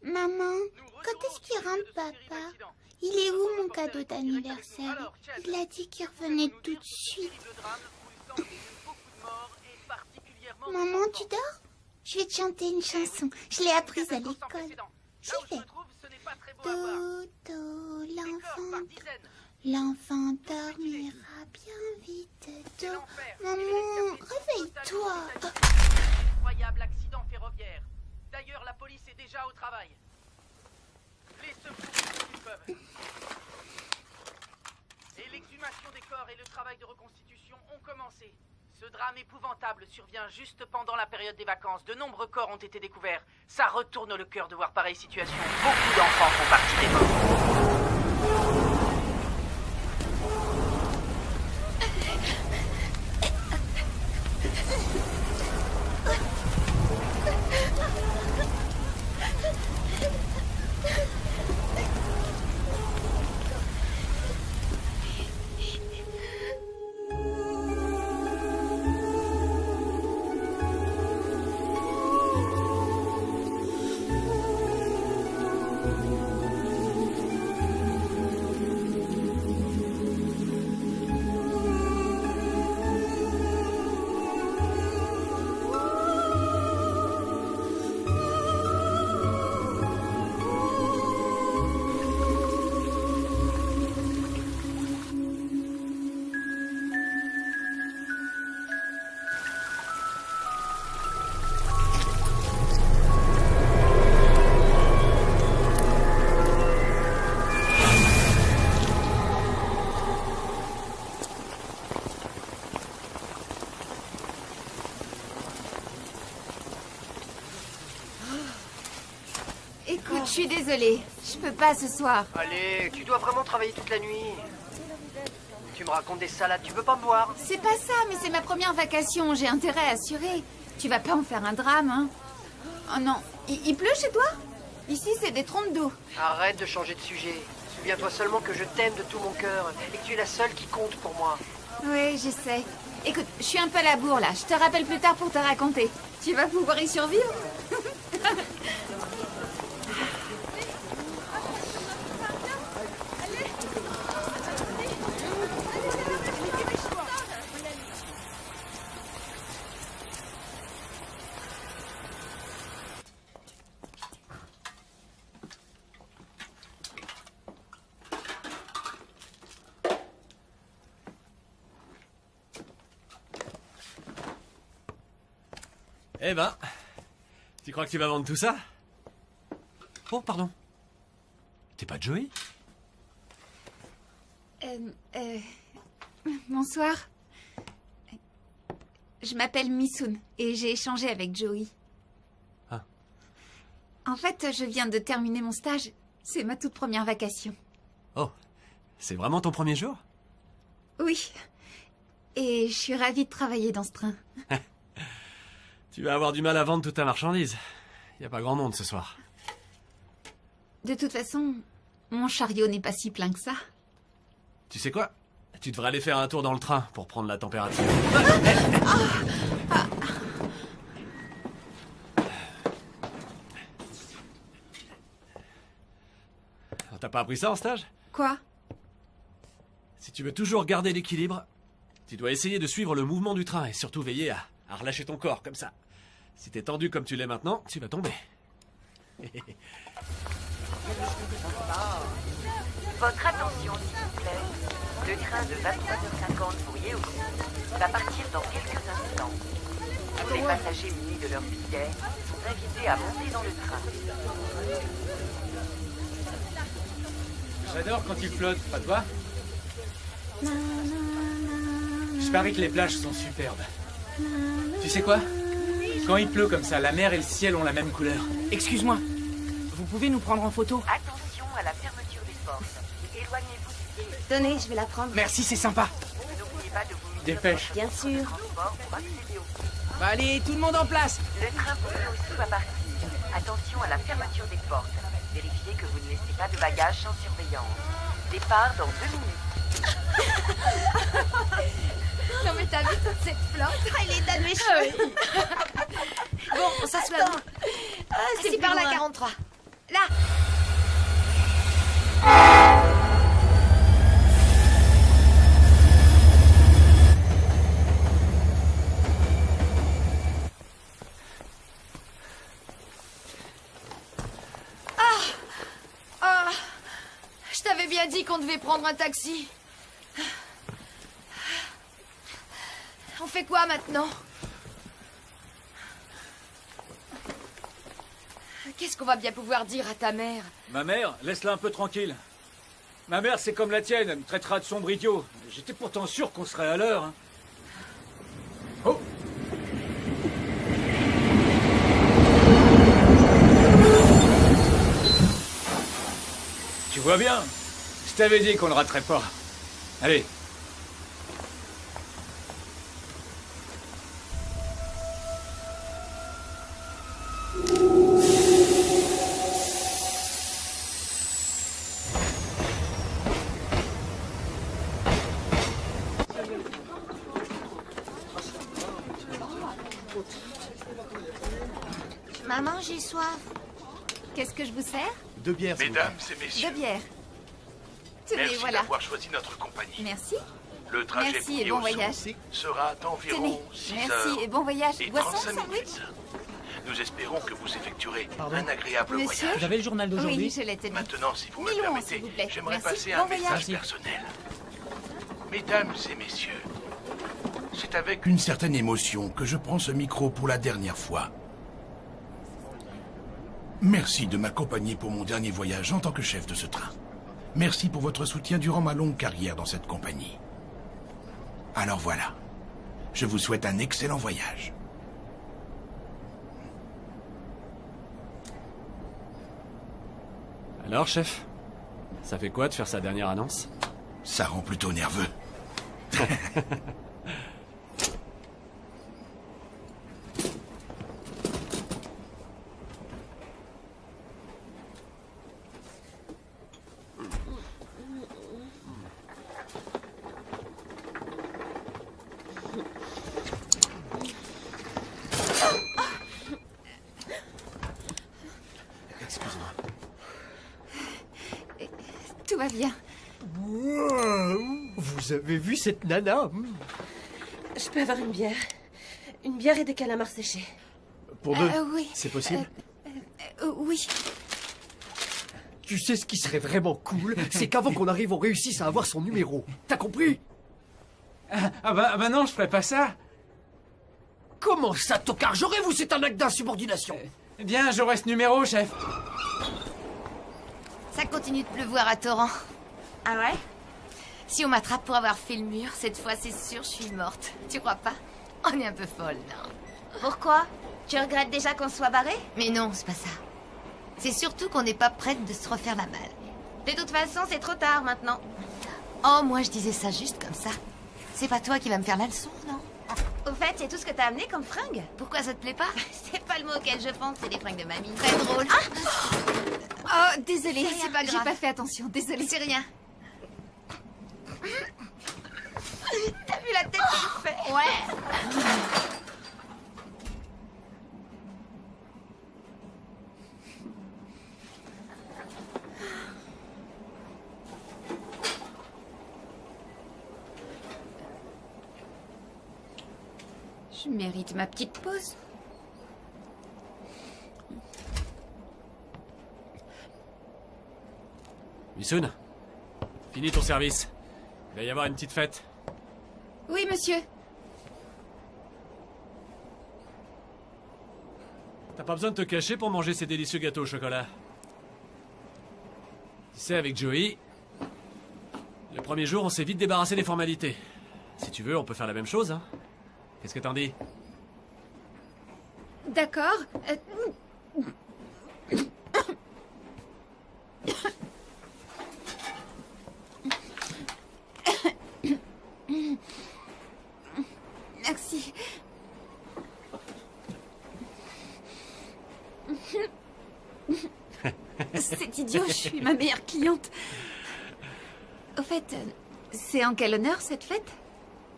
Maman, quand est-ce qu'il rentre, papa? Il est où mon cadeau d'anniversaire? Il a dit qu'il revenait tout de suite. Maman, tu dors? Je vais te chanter une chanson. Je l'ai apprise à l'école. J'y vais. Dodo, l'enfant dormira bien vite. Dodo. Maman, réveille-toi. Incroyable accident ferroviaire. D'ailleurs, la police est déjà au travail. Les secours qu'ils peuvent. Et l'exhumation des corps et le travail de reconstitution ont commencé. Ce drame épouvantable survient juste pendant la période des vacances. De nombreux corps ont été découverts. Ça retourne le cœur de voir pareille situation. Beaucoup d'enfants font partie des morts. Écoute, je suis désolée. Je peux pas ce soir. Allez, tu dois vraiment travailler toute la nuit. Tu me racontes des salades, tu veux pas me voir? C'est pas ça, mais c'est ma première vacation. J'ai intérêt à assurer. Tu vas pas en faire un drame, hein? Oh non. Il pleut chez toi? Ici, c'est des trompes d'eau. Arrête de changer de sujet. Souviens-toi seulement que je t'aime de tout mon cœur et que tu es la seule qui compte pour moi. Oui, je sais. Écoute, je suis un peu à la bourre, là. Je te rappelle plus tard pour te raconter. Tu vas pouvoir y survivre? Eh ben, tu crois que tu vas vendre tout ça? Oh, pardon. T'es pas Joey? Bonsoir. Je m'appelle Misoun et j'ai échangé avec Joey. Ah. En fait, je viens de terminer mon stage. C'est ma toute première vacation. Oh, c'est vraiment ton premier jour? Oui. Et je suis ravie de travailler dans ce train. Tu vas avoir du mal à vendre toute ta marchandise. Y a pas grand monde ce soir. De toute façon, mon chariot n'est pas si plein que ça. Tu sais quoi? Tu devrais aller faire un tour dans le train pour prendre la température. T'as pas appris ça en stage? Quoi? Si tu veux toujours garder l'équilibre, tu dois essayer de suivre le mouvement du train et surtout veiller à relâcher ton corps comme ça. Si t'es tendu comme tu l'es maintenant, tu vas tomber. Votre attention, s'il vous plaît. Le train de 23h50 pour Yeosu va partir dans quelques instants. Tous les passagers munis de leur billet sont invités à monter dans le train. J'adore quand il flotte, pas toi? paraît que les plages sont superbes. Tu sais quoi? Quand il pleut comme ça, la mer et le ciel ont la même couleur. Excuse-moi, vous pouvez nous prendre en photo? Attention à la fermeture des portes. Éloignez-vous du quai. Tenez, je vais la prendre. Merci, c'est sympa. N'oubliez pas de vous munir Dépêche. Bien sûr. de transport pour accéder au quai. Bah allez, tout le monde en place. Le train pour Rio va partir. Attention à la fermeture des portes. Vérifiez que vous ne laissez pas de bagages sans surveillance. Départ dans 2 minutes. Non mais t'as vu toute cette flotte? Elle est dans mes cheveux. Bon, on s'assoit. C'est par la 43. Là. Je t'avais bien dit qu'on devait prendre un taxi. On fait quoi maintenant? Qu'est-ce qu'on va bien pouvoir dire à ta mère? Ma mère, laisse-la un peu tranquille. Ma mère, c'est comme la tienne, elle me traitera de sombre idiot. J'étais pourtant sûr qu'on serait à l'heure. Hein. Oh! Tu vois bien? Je t'avais dit qu'on ne raterait pas. Allez. Maman, j'ai soif. Qu'est-ce que je vous sers? 2 bières, s'il vous plaît. Mesdames et messieurs, De bière. Tenez, merci voilà. d'avoir choisi notre compagnie. Merci. Le trajet Merci pour et bon Yosu voyage. sera Tenez. d'environ 6 Merci heures et bon voyage. et Boisson, 35 sandwich? minutes. Nous espérons que vous effectuerez Pardon un agréable Monsieur? voyage. Vous avez le journal d'aujourd'hui? Oui, je l'ai tenu. Maintenant, si vous me 1000 euros, permettez, s'il vous plaît. j'aimerais Merci. passer Bon un message voyage. personnel. Mesdames et messieurs, c'est avec une certaine émotion que je prends ce micro pour la dernière fois. Merci de m'accompagner pour mon dernier voyage en tant que chef de ce train. Merci pour votre soutien durant ma longue carrière dans cette compagnie. Alors voilà, je vous souhaite un excellent voyage. Alors, chef? Ça fait quoi de faire sa dernière annonce? Ça rend plutôt nerveux. Excuse-moi. Tout va bien. Vous avez vu cette nana? Je peux avoir une bière. Une bière et des calamars séchés. Pour 2, Oui. c'est possible? Oui. Tu sais ce qui serait vraiment cool? C'est qu'avant qu'on arrive, on réussisse à avoir son numéro. T'as compris? Ah bah non, je ferai pas ça. Comment ça, tocard? J'aurais-vous, c'est un acte d'insubordination. Bien, j'aurai ce numéro, chef. Ça continue de pleuvoir à torrent. Ah ouais? Si on m'attrape pour avoir fait le mur, cette fois c'est sûr, je suis morte. Tu crois pas? On est un peu folle, non? Pourquoi? Tu regrettes déjà qu'on soit barré? Mais non, c'est pas ça. C'est surtout qu'on n'est pas prête de se refaire la malle. De toute façon, c'est trop tard maintenant. Oh, moi je disais ça juste comme ça. C'est pas toi qui vas me faire la leçon, non? Au fait, c'est tout ce que t'as amené comme fringue? Pourquoi ça te plaît pas? C'est pas le mot auquel je pense, c'est des fringues de mamie. Très drôle. Oh, désolée, C'est rien, c'est pas grave. j'ai J'ai pas fait attention, désolée. C'est rien. T'as vu la tête qu'il fait? Ouais. Je mérite ma petite pause. Missoun, finis ton service. Il va y avoir une petite fête. Oui, monsieur. T'as pas besoin de te cacher pour manger ces délicieux gâteaux au chocolat. Tu sais, avec Joey, le premier jour, on s'est vite débarrassé des formalités. Si tu veux, on peut faire la même chose, hein. Qu'est-ce que t'en dis? D'accord. Merci. C'est idiot, je suis ma meilleure cliente. Au fait, c'est en quel honneur cette fête?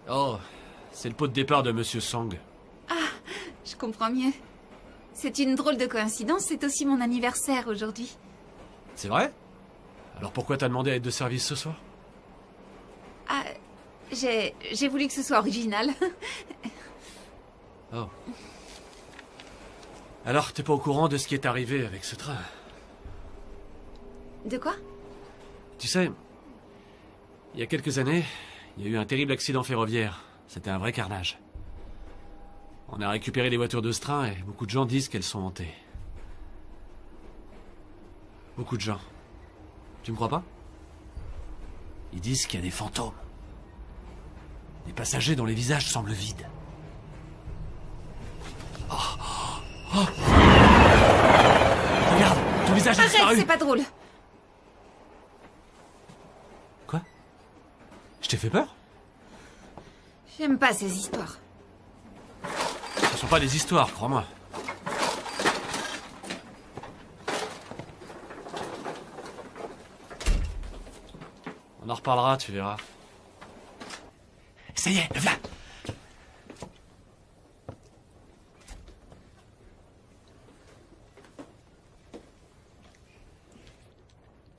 Oh, c'est le pot de départ de Monsieur Song. Je comprends mieux. C'est une drôle de coïncidence, c'est aussi mon anniversaire aujourd'hui. C'est vrai? Alors pourquoi t'as demandé à être de service ce soir? Ah, j'ai voulu que ce soit original. Oh. Alors, t'es pas au courant de ce qui est arrivé avec ce train? De quoi? Tu sais, il y a quelques années, il y a eu un terrible accident ferroviaire. C'était un vrai carnage. On a récupéré les voitures de ce train et beaucoup de gens disent qu'elles sont hantées. Beaucoup de gens. Tu me crois pas? Ils disent qu'il y a des fantômes. Des passagers dont les visages semblent vides. Regarde, ton visage a Arrête, disparu. c'est pas drôle. Quoi? Je t'ai fait peur? J'aime pas ces histoires. Ce sont pas des histoires, crois-moi. On en reparlera, tu verras. Ça y est, le voilà.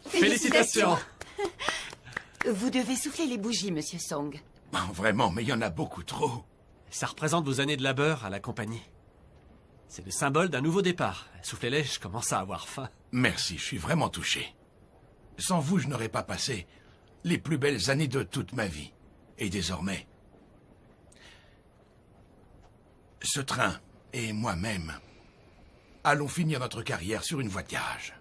Félicitations. Vous devez souffler les bougies, Monsieur Song. Oh, vraiment, mais il y en a beaucoup trop. Ça représente vos années de labeur à la compagnie. C'est le symbole d'un nouveau départ. Soufflez-les, je commence à avoir faim. Merci, je suis vraiment touché. Sans vous, je n'aurais pas passé les plus belles années de toute ma vie. Et désormais, ce train et moi-même allons finir notre carrière sur une voie de garage.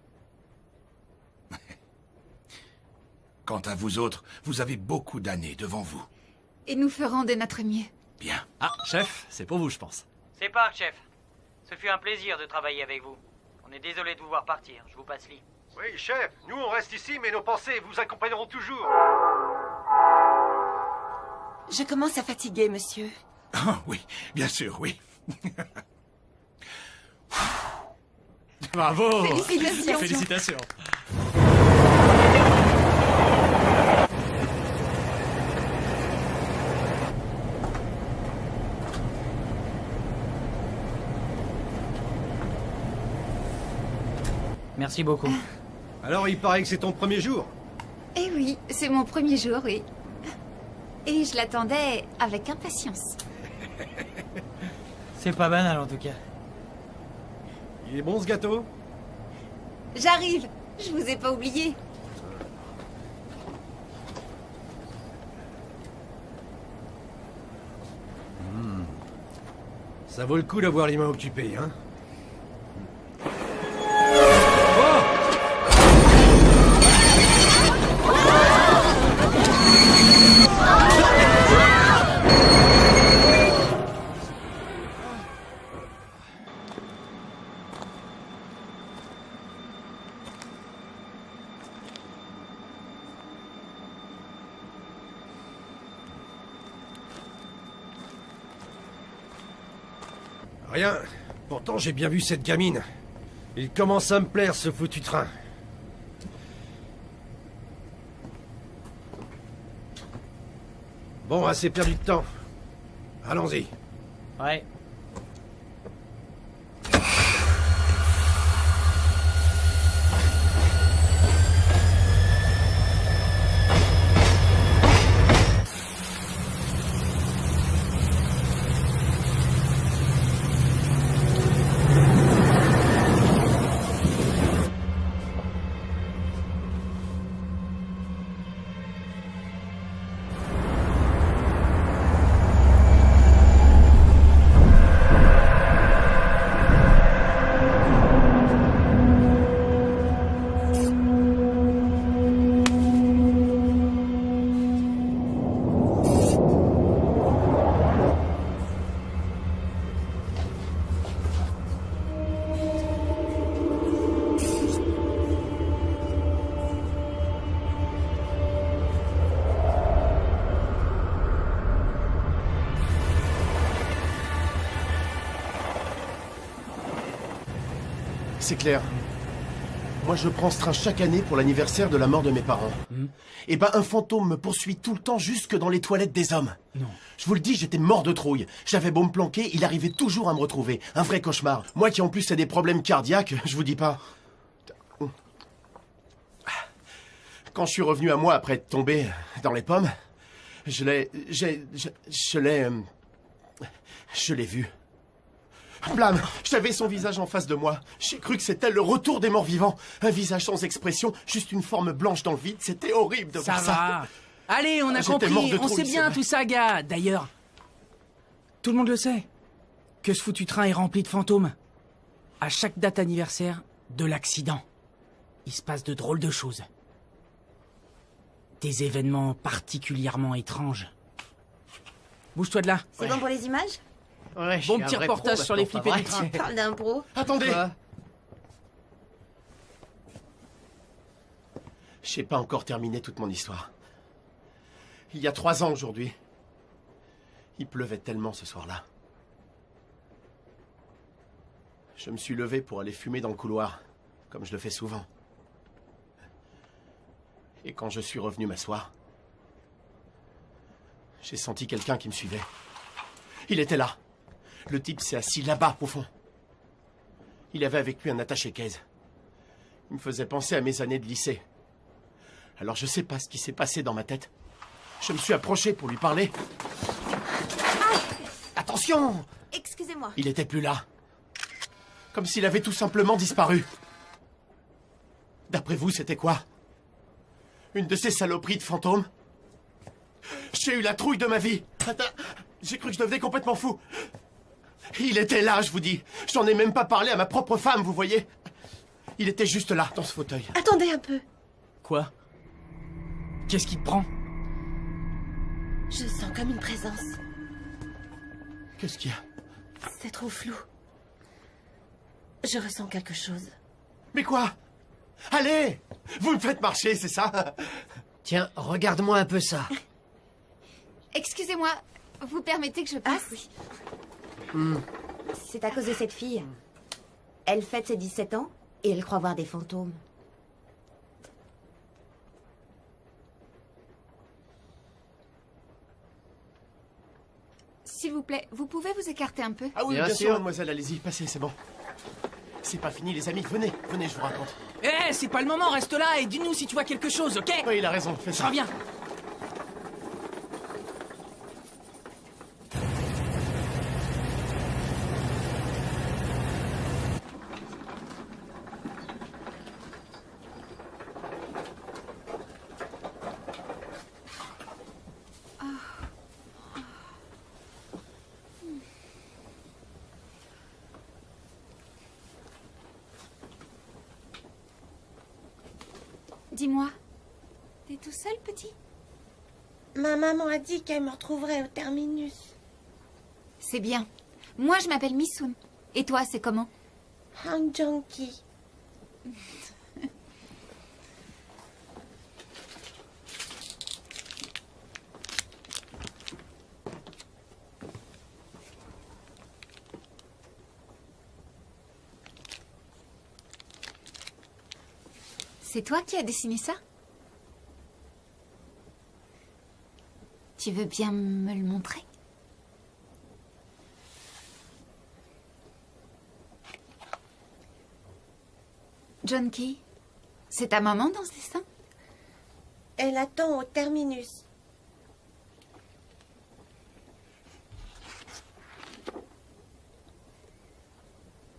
Quant à vous autres, vous avez beaucoup d'années devant vous. Et nous ferons de notre mieux. Bien. Ah, chef, c'est pour vous, je pense. C'est pas, chef. Ce fut un plaisir de travailler avec vous. On est désolé de vous voir partir. Je vous passe Lee. Oui, chef, nous on reste ici, mais nos pensées vous accompagneront toujours. Je commence à fatiguer, monsieur. Oh, oui, bien sûr, oui. Bravo. Félicitations. Félicitations. Merci beaucoup. Alors, il paraît que c'est ton premier jour. Eh oui, c'est mon premier jour, oui. Et je l'attendais avec impatience. C'est pas banal en tout cas. Il est bon ce gâteau? J'arrive, je vous ai pas oublié. Ça vaut le coup d'avoir les mains occupées, hein? Rien. Pourtant, j'ai bien vu cette gamine. Il commence à me plaire, ce foutu train. Bon, assez perdu de temps. Allons-y. Ouais. C'est clair. Moi, je prends ce train chaque année pour l'anniversaire de la mort de mes parents. Et ben, un fantôme me poursuit tout le temps jusque dans les toilettes des hommes. Non. Je vous le dis, j'étais mort de trouille. J'avais beau me planquer, il arrivait toujours à me retrouver. Un vrai cauchemar. Moi qui en plus ai des problèmes cardiaques, je vous dis pas. Quand je suis revenu à moi après être tombé dans les pommes, je l'ai vu. Blam! J'avais son visage en face de moi. J'ai cru que c'était le retour des morts vivants. Un visage sans expression, juste une forme blanche dans le vide. C'était horrible de voir ça. Ça va. Allez, on a J'étais mort compris. de On trouille, sait c'est bien vrai. tout ça, gars. D'ailleurs, tout le monde le sait. Que ce foutu train est rempli de fantômes. À chaque date anniversaire de l'accident, il se passe de drôles de choses. Des événements particulièrement étranges. Bouge-toi de là. C'est bon pour les images? Ouais, je Bon suis un petit vrai reportage pro sur les maintenant, flippés pas du vrai. train. Parle d'impro. Attendez! Quoi? J'ai pas encore terminé toute mon histoire. Il y a 3 ans aujourd'hui. Il pleuvait tellement ce soir-là. Je me suis levé pour aller fumer dans le couloir, comme je le fais souvent. Et quand je suis revenu m'asseoir, j'ai senti quelqu'un qui me suivait. Il était là. Le type s'est assis là-bas, au fond. Il avait avec lui un attaché-caisse. Il me faisait penser à mes années de lycée. Alors je sais pas ce qui s'est passé dans ma tête. Je me suis approché pour lui parler. Attention! Excusez-moi. Il était plus là. Comme s'il avait tout simplement disparu. D'après vous, c'était quoi? Une de ces saloperies de fantômes? J'ai eu la trouille de ma vie. Attends, j'ai cru que je devenais complètement fou. Il était là, je vous dis. J'en ai même pas parlé à ma propre femme, vous voyez. Il était juste là, dans ce fauteuil. Attendez un peu. Quoi? Qu'est-ce qui te prend? Je sens comme une présence. Qu'est-ce qu'il y a? C'est trop flou. Je ressens quelque chose. Mais quoi? Allez! Vous me faites marcher, c'est ça? Tiens, regarde-moi un peu ça. Excusez-moi, vous permettez que je passe? Oui. C'est à cause de cette fille. Elle fête ses 17 ans et elle croit voir des fantômes. S'il vous plaît, vous pouvez vous écarter un peu? Ah oui, Bien bien sûr. sûr, mademoiselle, allez-y, passez, c'est bon. C'est pas fini, les amis, venez, venez, je vous raconte. Eh, c'est pas le moment, reste là et dis-nous si tu vois quelque chose, ok? Oui, il a raison, fais Je ça. reviens. Dis-moi, t'es tout seul, petit? Ma maman a dit qu'elle me retrouverait au terminus. C'est bien. Moi, je m'appelle Missoun. Et toi, c'est comment? Han Junkie. C'est toi qui as dessiné ça? Tu veux bien me le montrer? John Key, c'est ta maman dans ce dessin? Elle attend au terminus.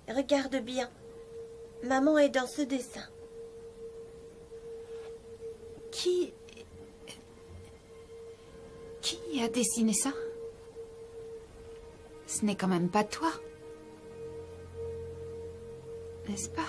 Regarde bien. Maman est dans ce dessin. Qui a dessiné ça? Ce n'est quand même pas toi. N'est-ce pas?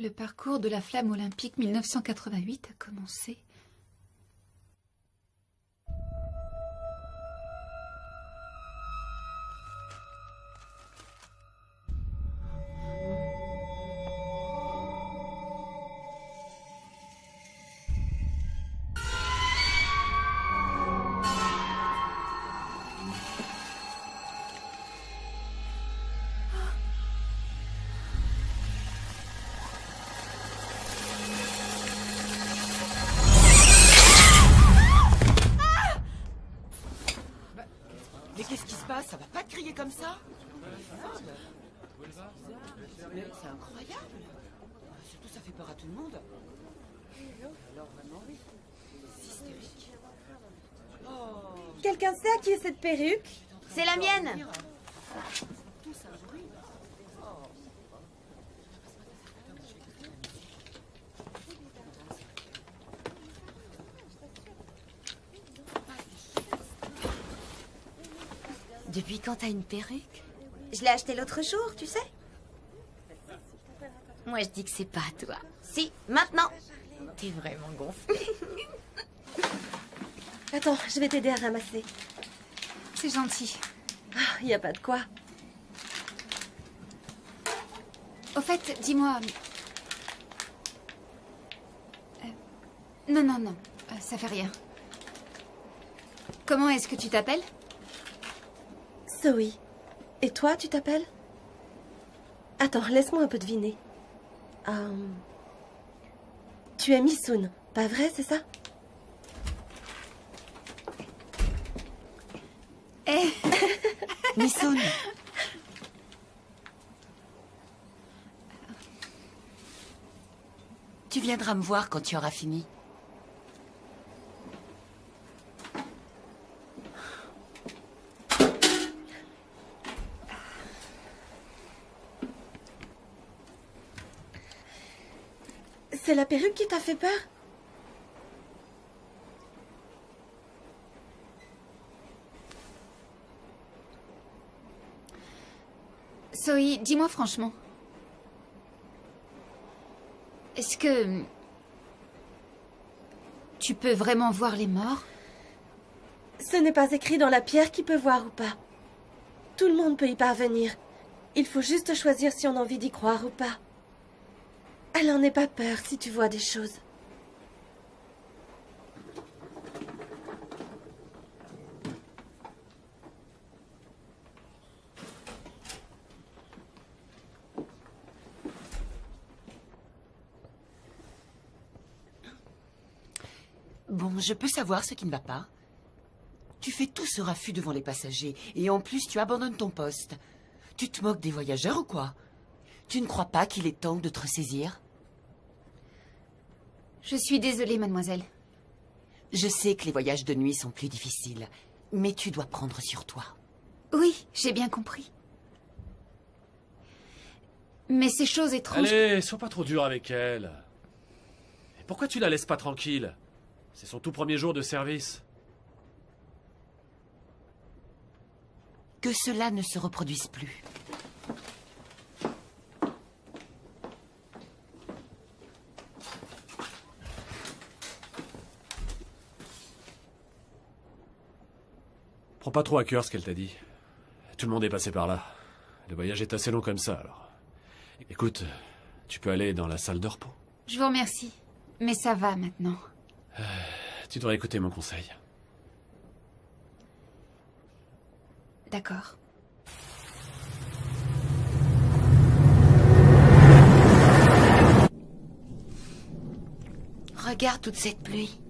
Le parcours de la flamme olympique 1988 a commencé. Mais qu'est-ce qui se passe? Ça va pas te crier comme ça? Mais c'est incroyable. Surtout, ça fait peur à tout le monde. Alors vraiment, oui. C'est hystérique. Oh. Quelqu'un sait à qui est cette perruque? C'est la mienne. Depuis quand t'as une perruque? Je l'ai achetée l'autre jour, tu sais. Moi, je dis que c'est pas à toi. Si, maintenant. T'es vraiment gonflée. Attends, je vais t'aider à ramasser. C'est gentil. Ah, y a pas de quoi. Au fait, dis-moi... Non, ça fait rien. Comment est-ce que tu t'appelles? Zoé. Et toi, tu t'appelles? Attends, laisse-moi un peu deviner. Tu es Missoun, pas vrai, c'est ça? Eh Missoun. Tu viendras me voir quand tu auras fini. C'est la perruque qui t'a fait peur? Zoé, dis-moi franchement. Est-ce que... tu peux vraiment voir les morts? Ce n'est pas écrit dans la pierre qui peut voir ou pas. Tout le monde peut y parvenir. Il faut juste choisir si on a envie d'y croire ou pas. Alors n'aie pas peur si tu vois des choses. Bon, je peux savoir ce qui ne va pas. Tu fais tout ce raffut devant les passagers et en plus tu abandonnes ton poste. Tu te moques des voyageurs ou quoi? Tu ne crois pas qu'il est temps de te ressaisir? Je suis désolée, mademoiselle. Je sais que les voyages de nuit sont plus difficiles, mais tu dois prendre sur toi. Oui, j'ai bien compris. Mais ces choses étranges... Allez, sois pas trop dur avec elle. Et pourquoi tu la laisses pas tranquille? C'est son tout premier jour de service. Que cela ne se reproduise plus. Prends pas trop à cœur ce qu'elle t'a dit. Tout le monde est passé par là. Le voyage est assez long comme ça, alors. Écoute, tu peux aller dans la salle de repos. Je vous remercie. Mais ça va maintenant. Tu devrais écouter mon conseil. D'accord. Regarde toute cette pluie.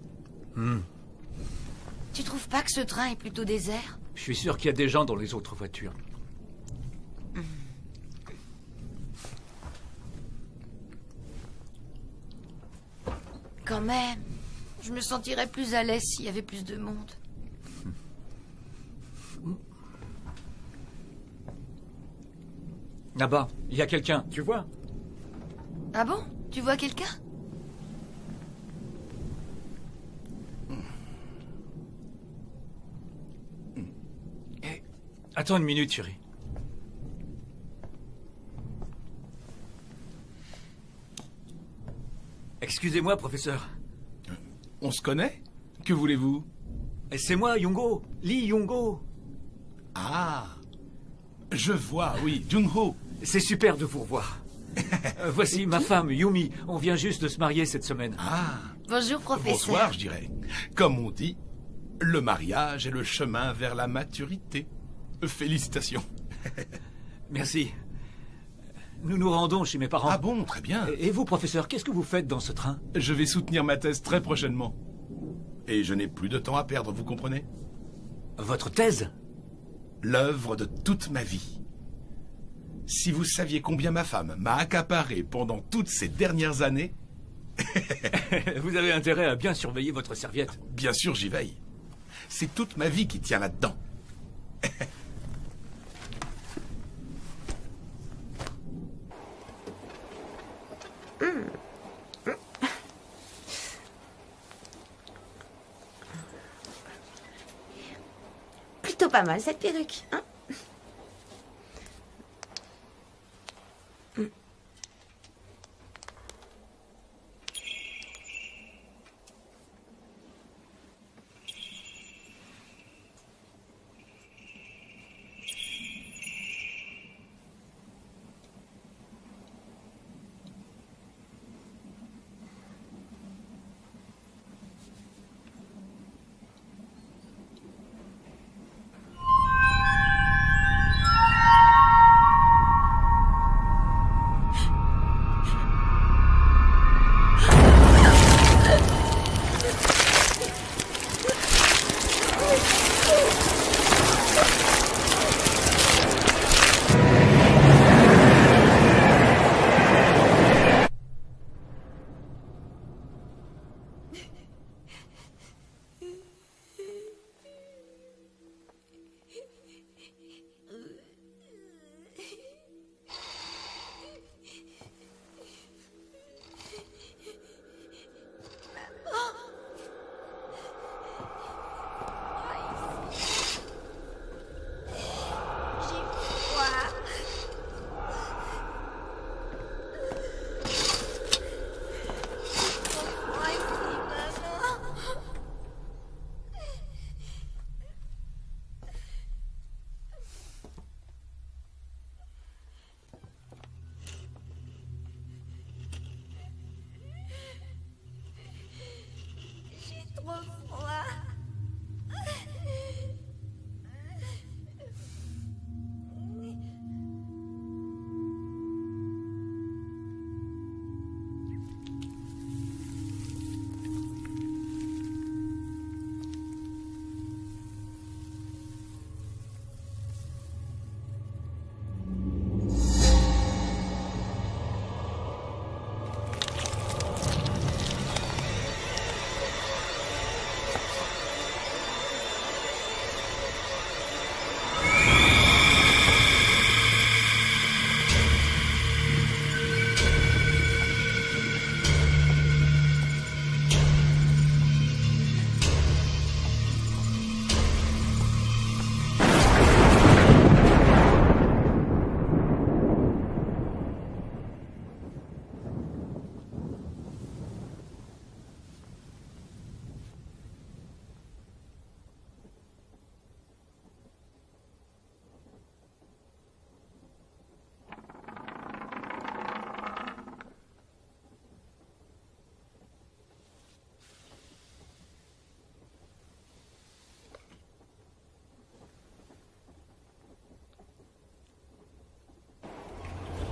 Tu trouves pas que ce train est plutôt désert? Je suis sûr qu'il y a des gens dans les autres voitures. Quand même, je me sentirais plus à l'aise s'il y avait plus de monde. Là-bas, il y a quelqu'un, tu vois? Ah bon? Tu vois quelqu'un? Attends une minute, chérie. Excusez-moi, professeur. On se connaît? Que voulez-vous? C'est moi, Yungo. Lee Yungo. Ah, je vois, oui, Jung-ho. C'est super de vous revoir. Voici ma femme, Yumi. On vient juste de se marier cette semaine. Ah. Bonjour, professeur. Bonsoir, je dirais. Comme on dit, le mariage est le chemin vers la maturité. Félicitations. Merci. Nous nous rendons chez mes parents. Ah bon, très bien. Et vous, professeur, qu'est-ce que vous faites dans ce train? Je vais soutenir ma thèse très prochainement. Et je n'ai plus de temps à perdre, vous comprenez? Votre thèse? L'œuvre de toute ma vie. Si vous saviez combien ma femme m'a accaparé pendant toutes ces dernières années... Vous avez intérêt à bien surveiller votre serviette. Bien sûr, j'y veille. C'est toute ma vie qui tient là-dedans. Plutôt pas mal cette perruque, hein?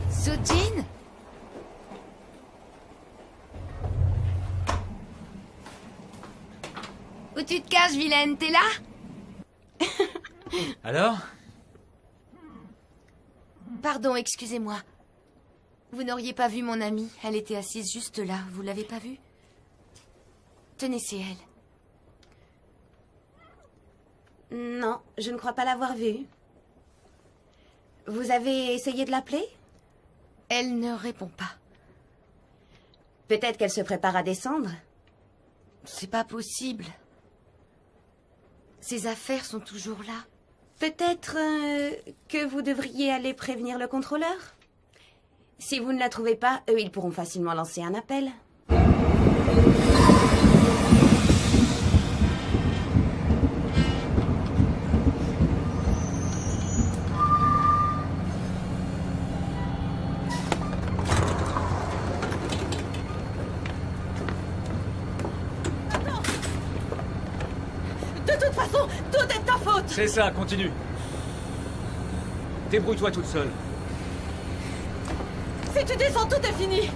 Sojin? Où tu te caches, vilaine? T'es là? Alors? Pardon, excusez-moi. Vous n'auriez pas vu mon amie. Elle était assise juste là. Vous l'avez pas vue? Tenez, c'est elle. Non, je ne crois pas l'avoir vue. Vous avez essayé de l'appeler? Elle ne répond pas. Peut-être qu'elle se prépare à descendre. C'est pas possible. Ses affaires sont toujours là. Peut-être que vous devriez aller prévenir le contrôleur? Si vous ne la trouvez pas, eux, ils pourront facilement lancer un appel. C'est ça, continue. Débrouille-toi toute seule. Si tu descends, tout est fini.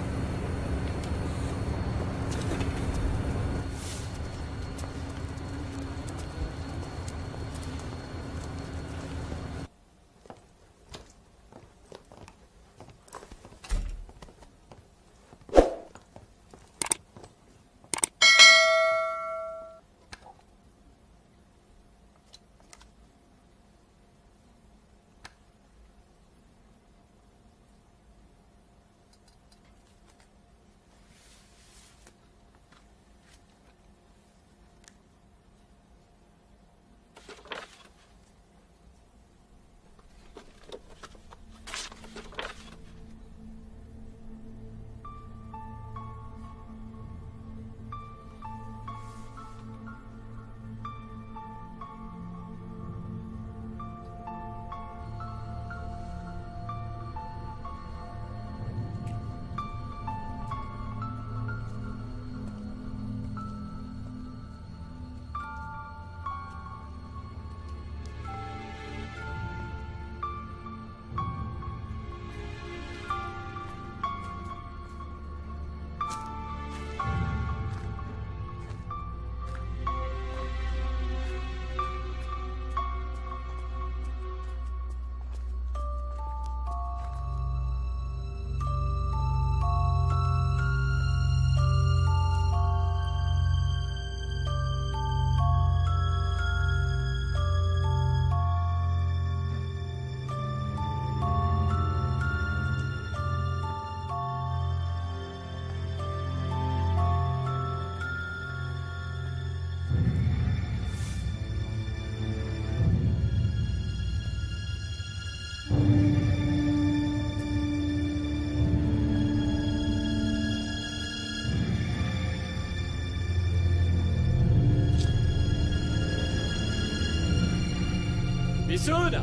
Missoud,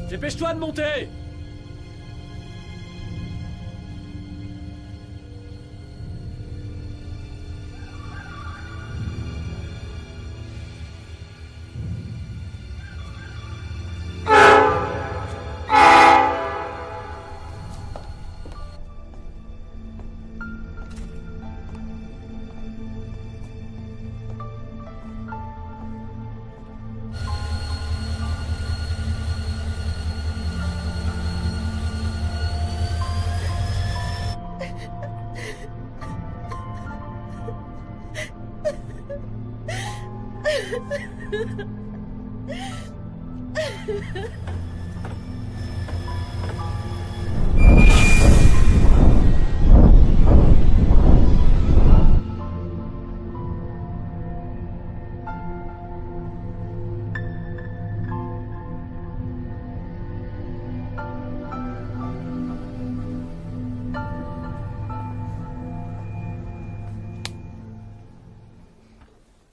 dépêche-toi de monter.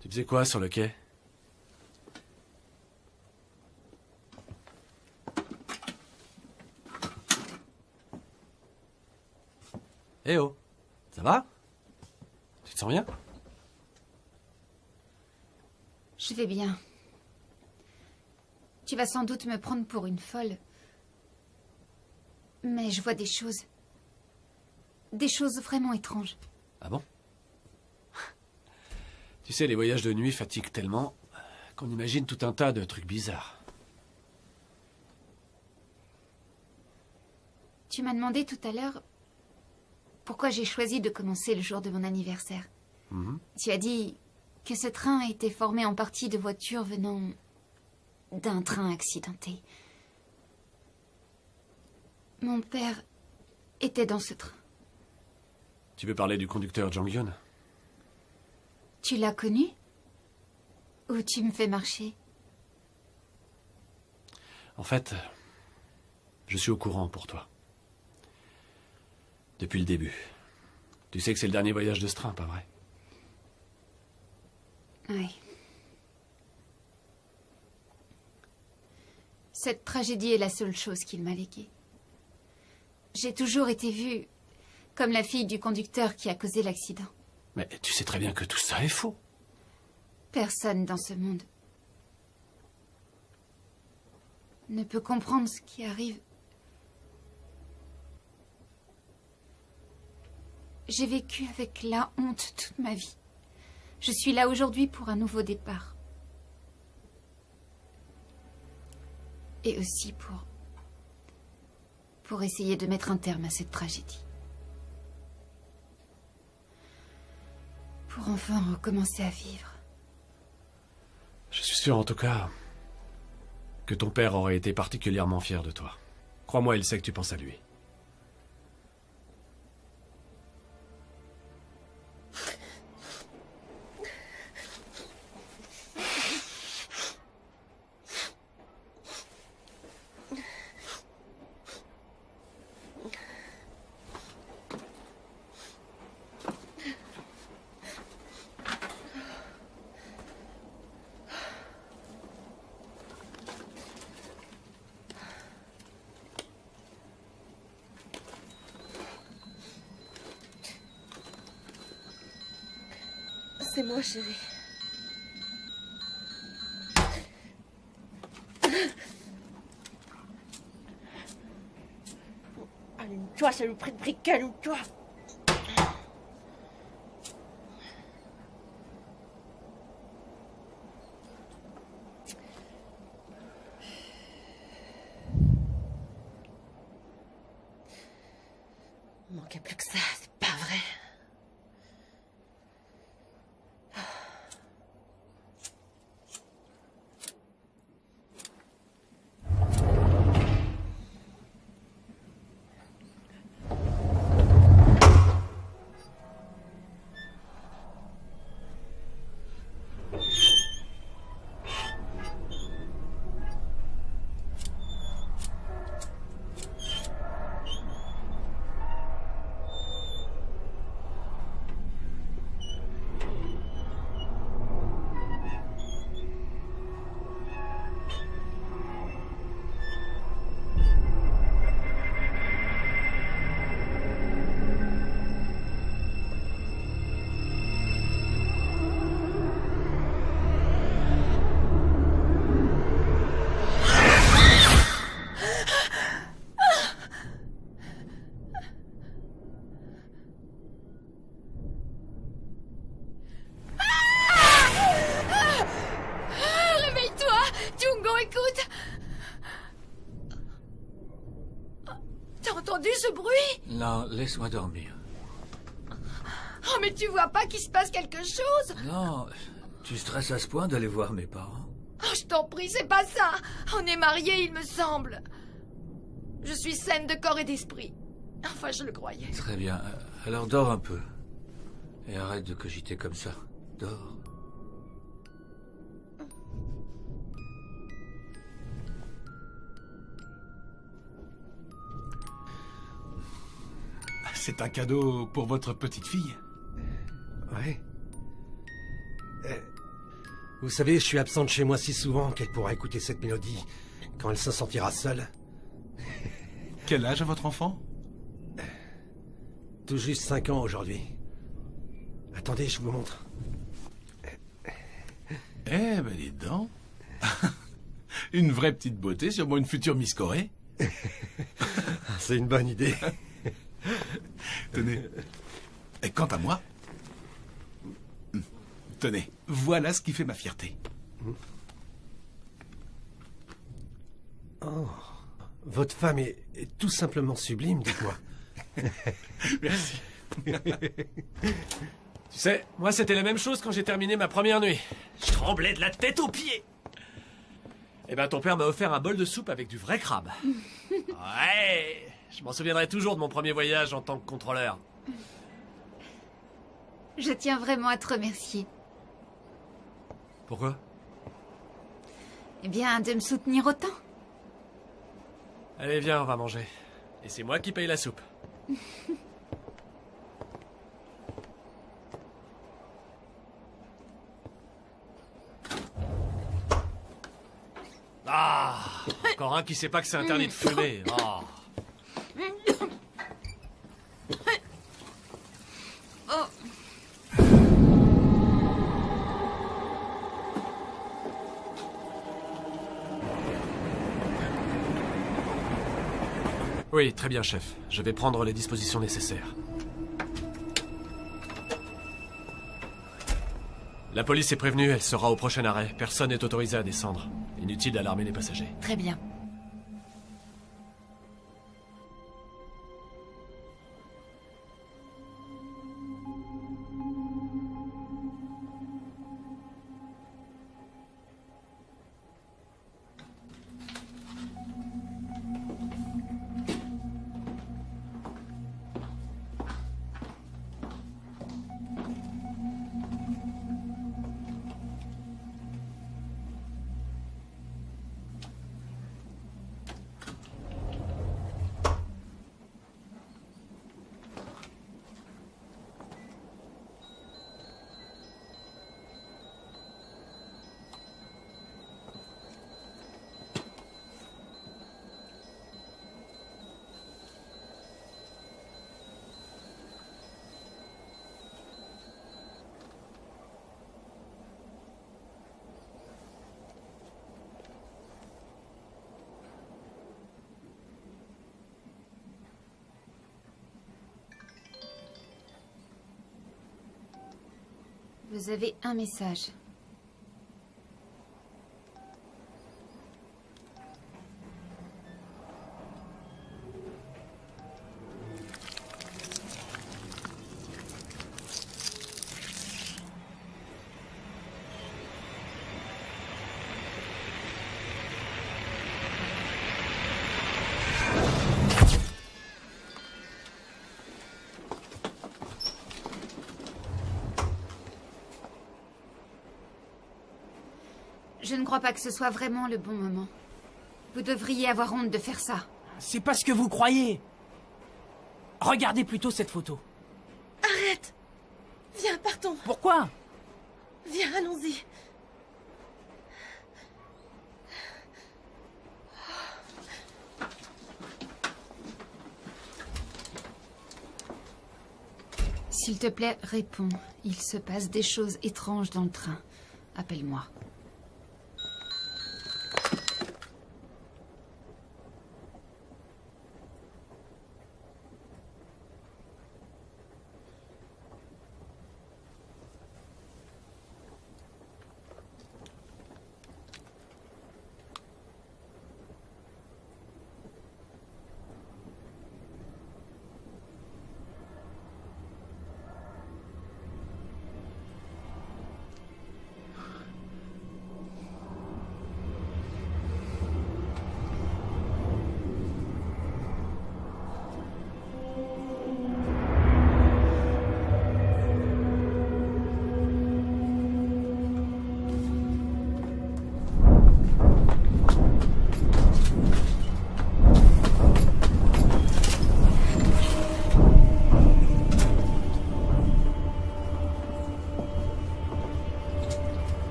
Tu faisais quoi sur le quai? Eh oh, ça va? Tu te sens bien? Je vais bien. Tu vas sans doute me prendre pour une folle. Mais je vois des choses. Des choses vraiment étranges. Ah bon? Tu sais, les voyages de nuit fatiguent tellement qu'on imagine tout un tas de trucs bizarres. Tu m'as demandé tout à l'heure pourquoi j'ai choisi de commencer le jour de mon anniversaire. Tu as dit que ce train était formé en partie de voitures venant d'un train accidenté. Mon père était dans ce train. Tu veux parler du conducteur Jang Hyun? Tu l'as connu? Ou tu me fais marcher? En fait, je suis au courant pour toi. Depuis le début. Tu sais que c'est le dernier voyage de ce train, pas vrai? Oui. Cette tragédie est la seule chose qu'il m'a léguée. J'ai toujours été vue comme la fille du conducteur qui a causé l'accident. Mais tu sais très bien que tout ça est faux. Personne dans ce monde ne peut comprendre ce qui arrive. J'ai vécu avec la honte toute ma vie. Je suis là aujourd'hui pour un nouveau départ. Et aussi pour essayer de mettre un terme à cette tragédie. Pour enfin recommencer à vivre. Je suis sûr en tout cas que ton père aurait été particulièrement fier de toi. Crois-moi, il sait que tu penses à lui. C'est moi, chérie. Allume-toi, saloperie de briquet, allume-toi. Il manquait plus que ça, c'est pas vrai. Ce bruit? Non, laisse-moi dormir. Oh, mais tu vois pas qu'il se passe quelque chose? Non, tu stresses à ce point d'aller voir mes parents? Oh, je t'en prie, c'est pas ça. On est mariés, il me semble. Je suis saine de corps et d'esprit. Enfin, je le croyais. Très bien. Alors dors un peu. Et arrête de cogiter comme ça. Dors. C'est un cadeau pour votre petite fille. Ouais. Vous savez, je suis absent de chez moi si souvent qu'elle pourra écouter cette mélodie quand elle se sentira seule. Quel âge a votre enfant? Tout juste 5 ans aujourd'hui. Attendez, je vous montre. Eh ben, dis donc. Une vraie petite beauté, sûrement une future Miss Corée. C'est une bonne idée. Tenez. Et quant à moi... Tenez, voilà ce qui fait ma fierté. Oh, votre femme est tout simplement sublime, dites-moi. Merci. Tu sais, moi c'était la même chose quand j'ai terminé ma première nuit. Je tremblais de la tête aux pieds. Eh ben ton père m'a offert un bol de soupe avec du vrai crabe. Ouais, je m'en souviendrai toujours de mon premier voyage en tant que contrôleur. Je tiens vraiment à te remercier. Pourquoi? Eh bien, de me soutenir autant. Allez, viens, on va manger. Et c'est moi qui paye la soupe. Ah, encore un qui sait pas que c'est interdit de fumer. Oh. Oui, très bien, chef. Je vais prendre les dispositions nécessaires. La police est prévenue, elle sera au prochain arrêt. Personne n'est autorisé à descendre. Inutile d'alarmer les passagers. Très bien. Vous avez un message. Je ne crois pas que ce soit vraiment le bon moment. Vous devriez avoir honte de faire ça. C'est pas ce que vous croyez. Regardez plutôt cette photo. Arrête! Viens, partons. Pourquoi? Viens, allons-y. S'il te plaît, réponds. Il se passe des choses étranges dans le train. Appelle-moi.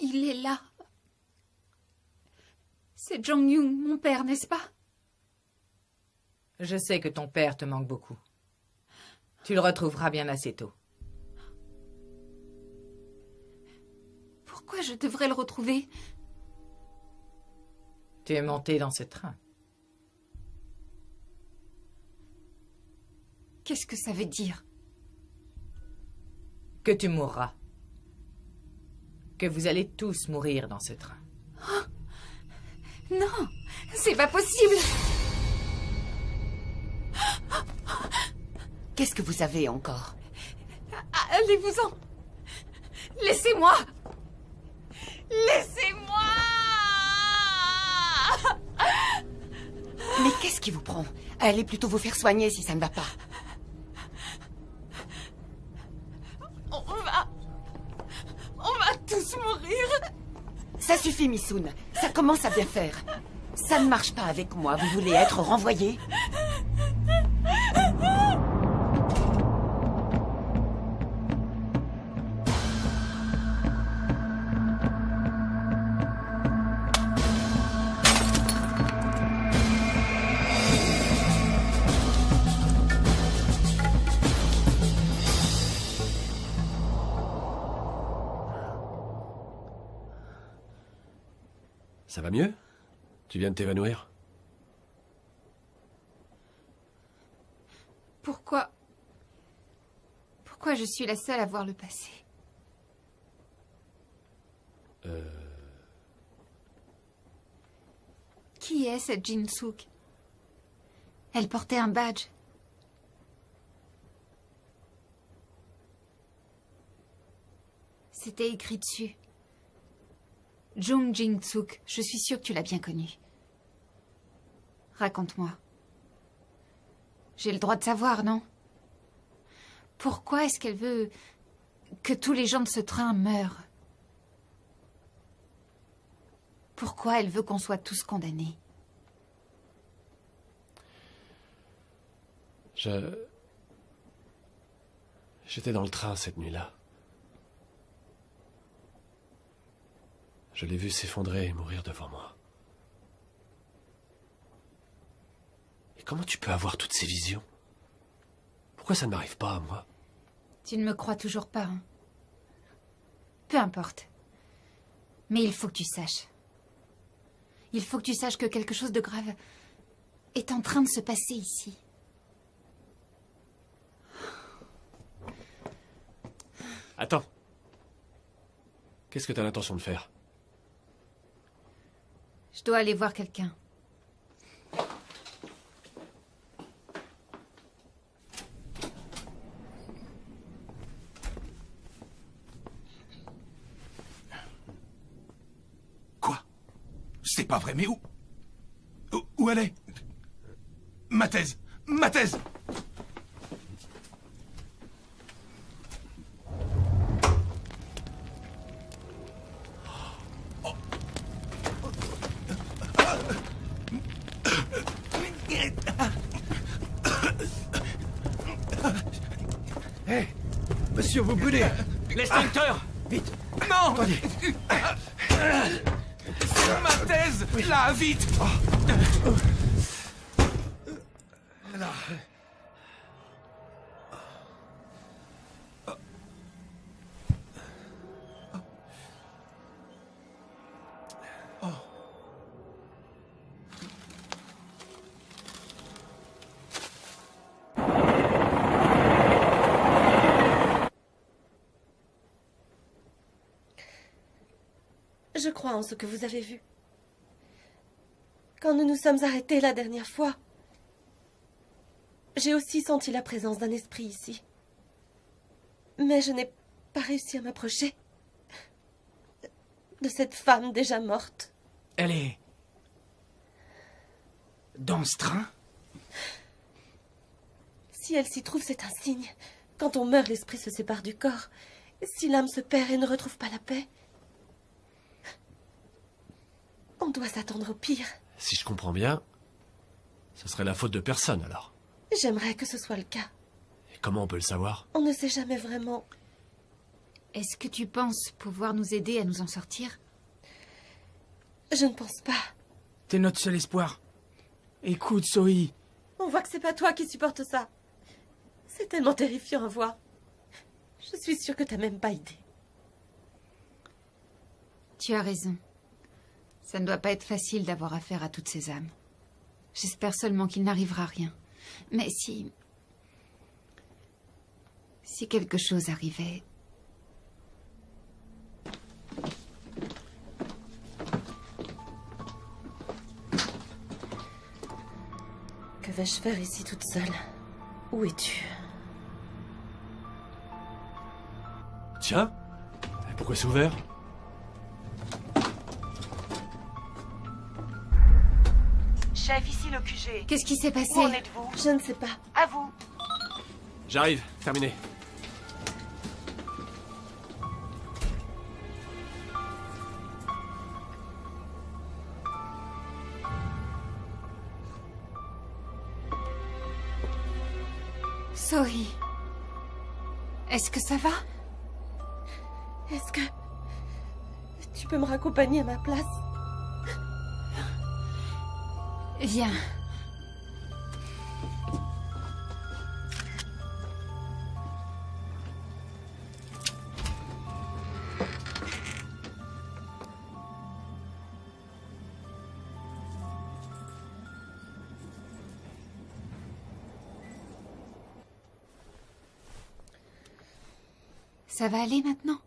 Il est là. C'est Jong-Young, mon père, n'est-ce pas? Je sais que ton père te manque beaucoup. Tu le retrouveras bien assez tôt. Pourquoi je devrais le retrouver? Tu es monté dans ce train. Qu'est-ce que ça veut dire? Que tu mourras. Que vous allez tous mourir dans ce train. Oh, non, c'est pas possible. Qu'est-ce que vous avez encore? Allez-vous-en. Laissez-moi. Laissez-moi. Mais qu'est-ce qui vous prend? Allez plutôt vous faire soigner si ça ne va pas. On va tous mourir. Ça suffit, Missoun. Ça commence à bien faire. Ça ne marche pas avec moi. Vous voulez être renvoyé? Ça va mieux? Tu viens de t'évanouir? Pourquoi je suis la seule à voir le passé? Qui est cette Jin-Sook? Elle portait un badge. C'était écrit dessus. Jung Jin-Sook, je suis sûre que tu l'as bien connue. Raconte-moi. J'ai le droit de savoir, non? Pourquoi est-ce qu'elle veut que tous les gens de ce train meurent? Pourquoi elle veut qu'on soit tous condamnés? J'étais dans le train cette nuit-là. Je l'ai vu s'effondrer et mourir devant moi. Et comment tu peux avoir toutes ces visions? Pourquoi ça ne m'arrive pas à moi? Tu ne me crois toujours pas, hein? Peu importe. Mais il faut que tu saches. Il faut que tu saches que quelque chose de grave est en train de se passer ici. Attends. Qu'est-ce que tu as l'intention de faire? Je dois aller voir quelqu'un. Quoi? C'est pas vrai, mais où elle est? Ma thèse! Ma thèse! Hé, monsieur, vous brûlez. L'extincteur! Vite. Non! Attendez. Ma thèse! Là, vite! Là. Je crois en ce que vous avez vu. Quand nous nous sommes arrêtés la dernière fois, j'ai aussi senti la présence d'un esprit ici. Mais je n'ai pas réussi à m'approcher de cette femme déjà morte. Elle est... dans ce train? Si elle s'y trouve, c'est un signe. Quand on meurt, l'esprit se sépare du corps. Si l'âme se perd et ne retrouve pas la paix, on doit s'attendre au pire. Si je comprends bien, ce serait la faute de personne alors. J'aimerais que ce soit le cas. Et comment on peut le savoir? On ne sait jamais vraiment. Est-ce que tu penses pouvoir nous aider à nous en sortir? Je ne pense pas. T'es notre seul espoir. Écoute, Zoe. On voit que c'est pas toi qui supportes ça. C'est tellement terrifiant à voir. Je suis sûre que t'as même pas idée. Tu as raison. Ça ne doit pas être facile d'avoir affaire à toutes ces âmes. J'espère seulement qu'il n'arrivera rien. Mais si quelque chose arrivait... Que vais-je faire ici toute seule? Où es-tu? Tiens, pourquoi c'est ouvert? Chef, ici le QG. Qu'est-ce qui s'est passé? Où en êtes-vous? Je ne sais pas. À vous. J'arrive, terminé. Zoe, est-ce que ça va? Est-ce que tu peux me raccompagner à ma place? Viens. Ça va aller maintenant?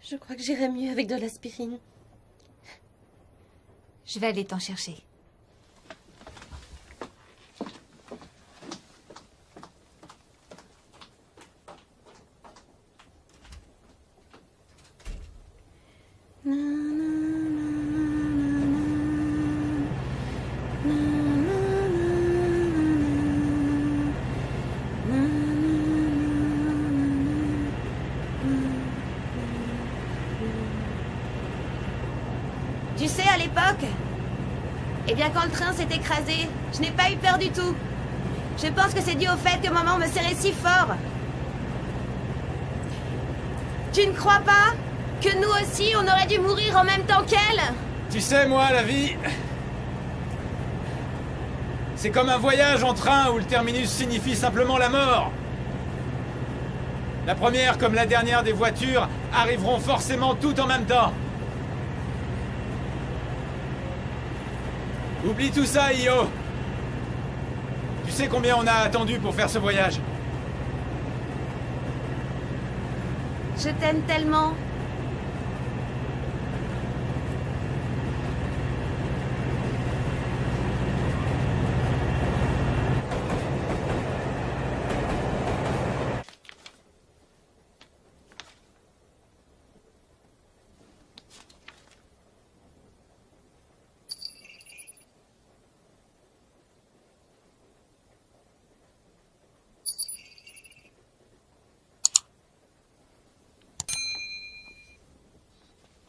Je crois que j'irai mieux avec de l'aspirine. Je vais aller t'en chercher. Tu sais, à l'époque, eh bien, quand le train s'est écrasé, je n'ai pas eu peur du tout. Je pense que c'est dû au fait que maman me serrait si fort. Tu ne crois pas que nous aussi, on aurait dû mourir en même temps qu'elle? Tu sais, moi, la vie... c'est comme un voyage en train où le terminus signifie simplement la mort. La première comme la dernière des voitures arriveront forcément toutes en même temps. Oublie tout ça, Io. Tu sais combien on a attendu pour faire ce voyage? Je t'aime tellement.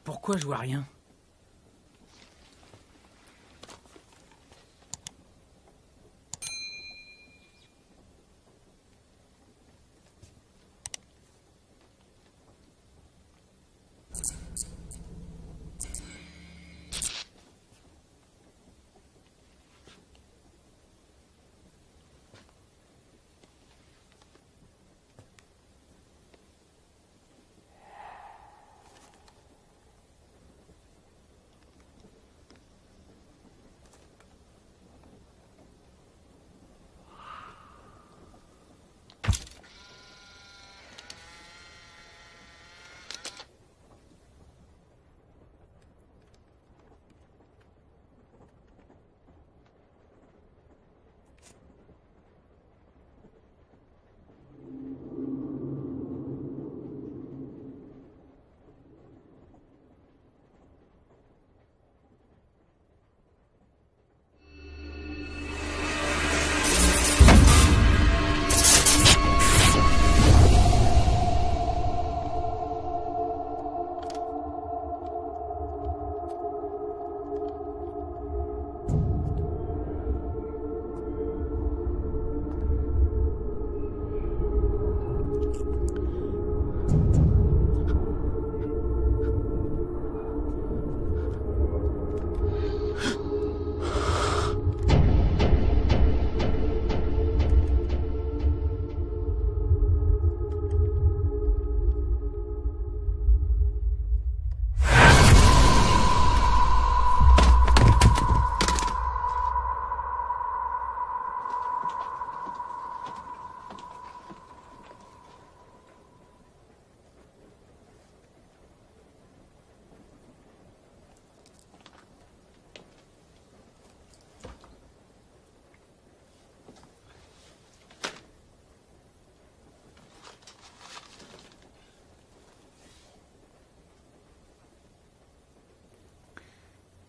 Pourquoi je vois rien?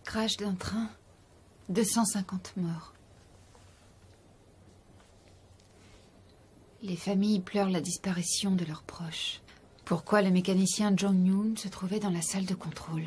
Crash d'un train, 250 morts. Les familles pleurent la disparition de leurs proches. Pourquoi le mécanicien Jong Yoon se trouvait dans la salle de contrôle?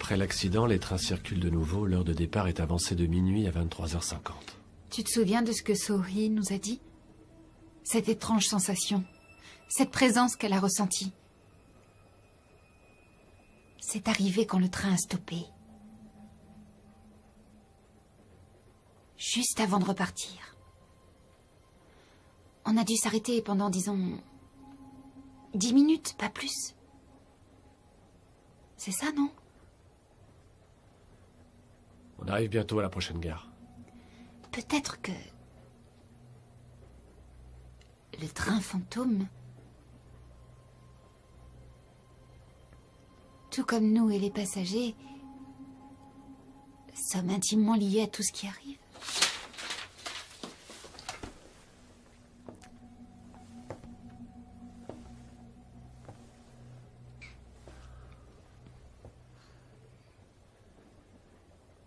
Après l'accident, les trains circulent de nouveau. L'heure de départ est avancée de minuit à 23h50. Tu te souviens de ce que So-hee nous a dit? Cette étrange sensation, cette présence qu'elle a ressentie. C'est arrivé quand le train a stoppé. Juste avant de repartir. On a dû s'arrêter pendant, disons, 10 minutes, pas plus. C'est ça, non? On arrive bientôt à la prochaine gare. Peut-être que... le train fantôme... tout comme nous et les passagers... sommes intimement liés à tout ce qui arrive.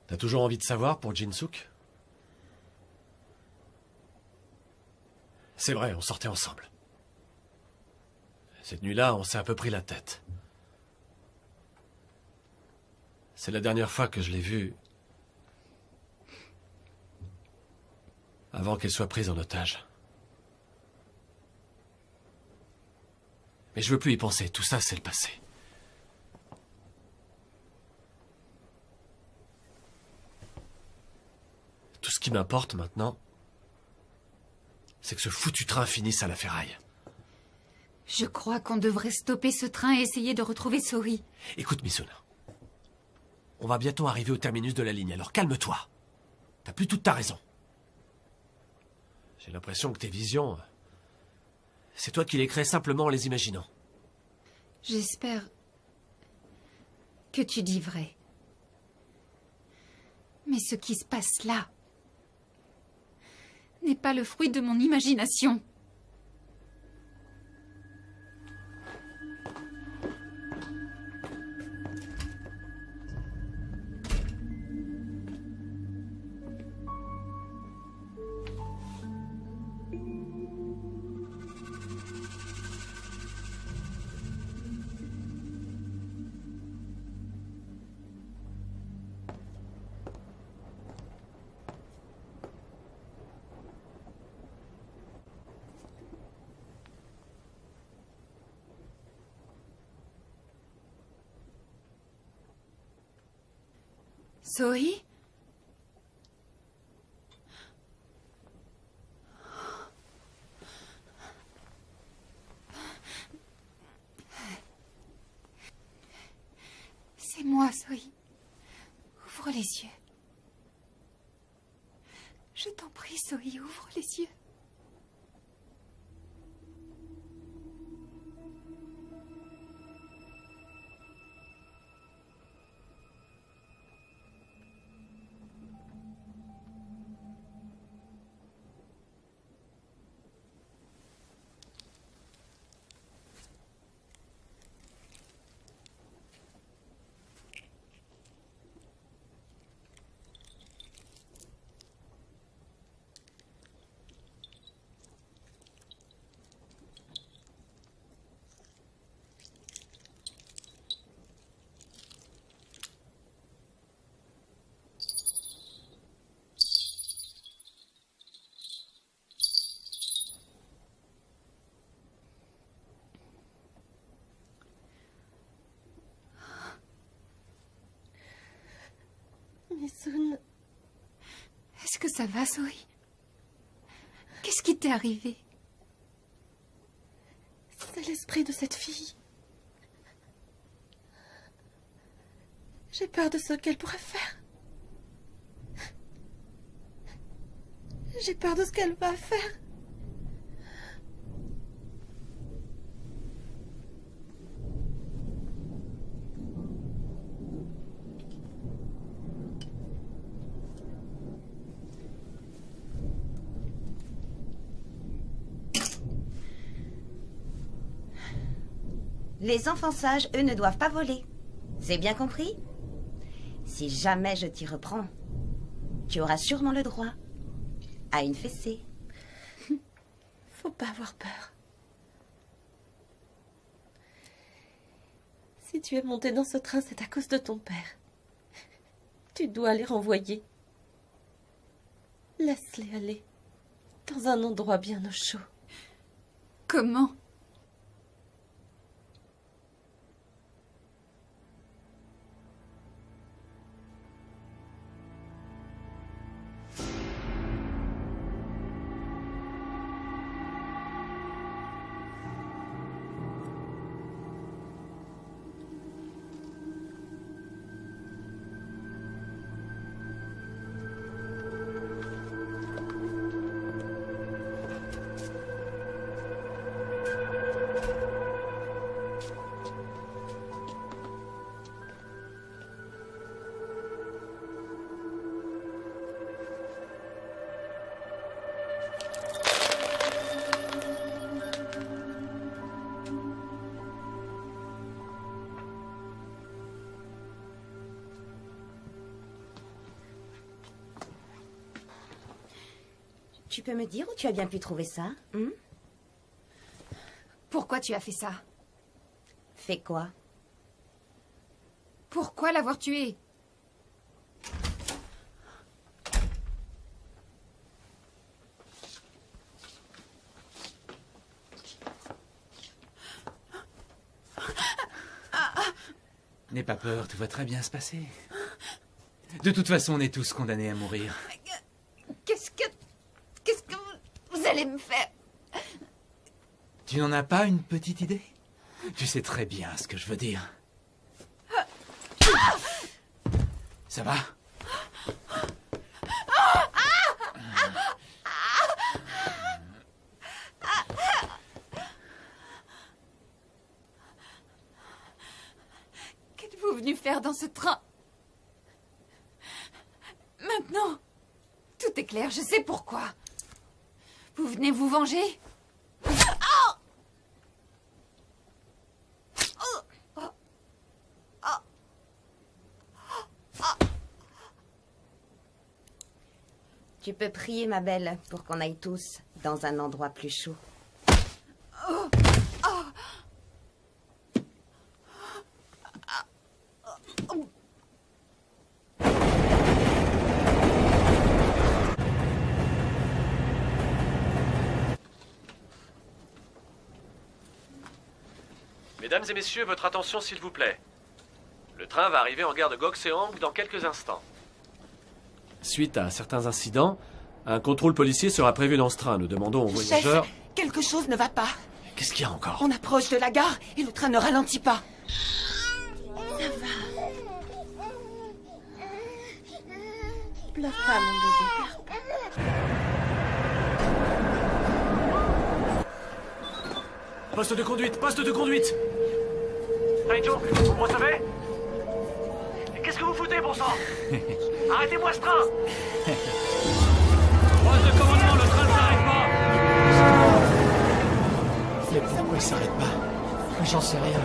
T'as toujours envie de savoir pour Jin-Suk? C'est vrai, on sortait ensemble. Cette nuit-là, on s'est un peu pris la tête. C'est la dernière fois que je l'ai vue avant qu'elle soit prise en otage. Mais je veux plus y penser, tout ça c'est le passé. Tout ce qui m'importe maintenant, c'est que ce foutu train finisse à la ferraille. Je crois qu'on devrait stopper ce train et essayer de retrouver So-hee. Écoute, Misuna. On va bientôt arriver au terminus de la ligne, alors calme-toi. T'as plus toute ta raison. J'ai l'impression que tes visions... c'est toi qui les crées simplement en les imaginant. J'espère que tu dis vrai. Mais ce qui se passe là n'est pas le fruit de mon imagination. So-hee? C'est moi, So-hee. Ouvre les yeux. Je t'en prie, So-hee, ouvre les yeux. Misun... Est-ce que ça va, So-hee? Qu'est-ce qui t'est arrivé? C'est l'esprit de cette fille. J'ai peur de ce qu'elle pourrait faire. J'ai peur de ce qu'elle va faire. Les enfants sages, eux, ne doivent pas voler. C'est bien compris? Si jamais je t'y reprends, tu auras sûrement le droit à une fessée. Faut pas avoir peur. Si tu es monté dans ce train, c'est à cause de ton père. Tu dois les renvoyer. Laisse-les aller. Dans un endroit bien au chaud. Comment? Tu peux me dire où tu as bien pu trouver ça? Pourquoi tu as fait ça? Fait quoi? Pourquoi l'avoir tué? N'aie pas peur, tout va très bien se passer. De toute façon, on est tous condamnés à mourir. Qu'est-ce que vous allez me faire? Tu n'en as pas une petite idée? Tu sais très bien ce que je veux dire. Ça va? Qu'êtes-vous venu faire dans ce train? Maintenant, tout est clair, je sais pourquoi. Vous venez vous venger? Tu peux prier, ma belle, pour qu'on aille tous dans un endroit plus chaud. Mesdames et messieurs, votre attention s'il vous plaît. Le train va arriver en gare de Gokseong dans quelques instants. Suite à certains incidents, un contrôle policier sera prévu dans ce train. Nous demandons aux voyageurs... Chef, quelque chose ne va pas. Qu'est-ce qu'il y a encore? On approche de la gare et le train ne ralentit pas. Ça va. Pleure pas, mon bébé, pleure pas. Poste de conduite, poste de conduite. Taijo, vous me recevez? Qu'est-ce que vous foutez, bon sang? Arrêtez-moi ce train! Poste de commandement, le train ne s'arrête pas! Mais pourquoi il s'arrête pas? J'en sais rien.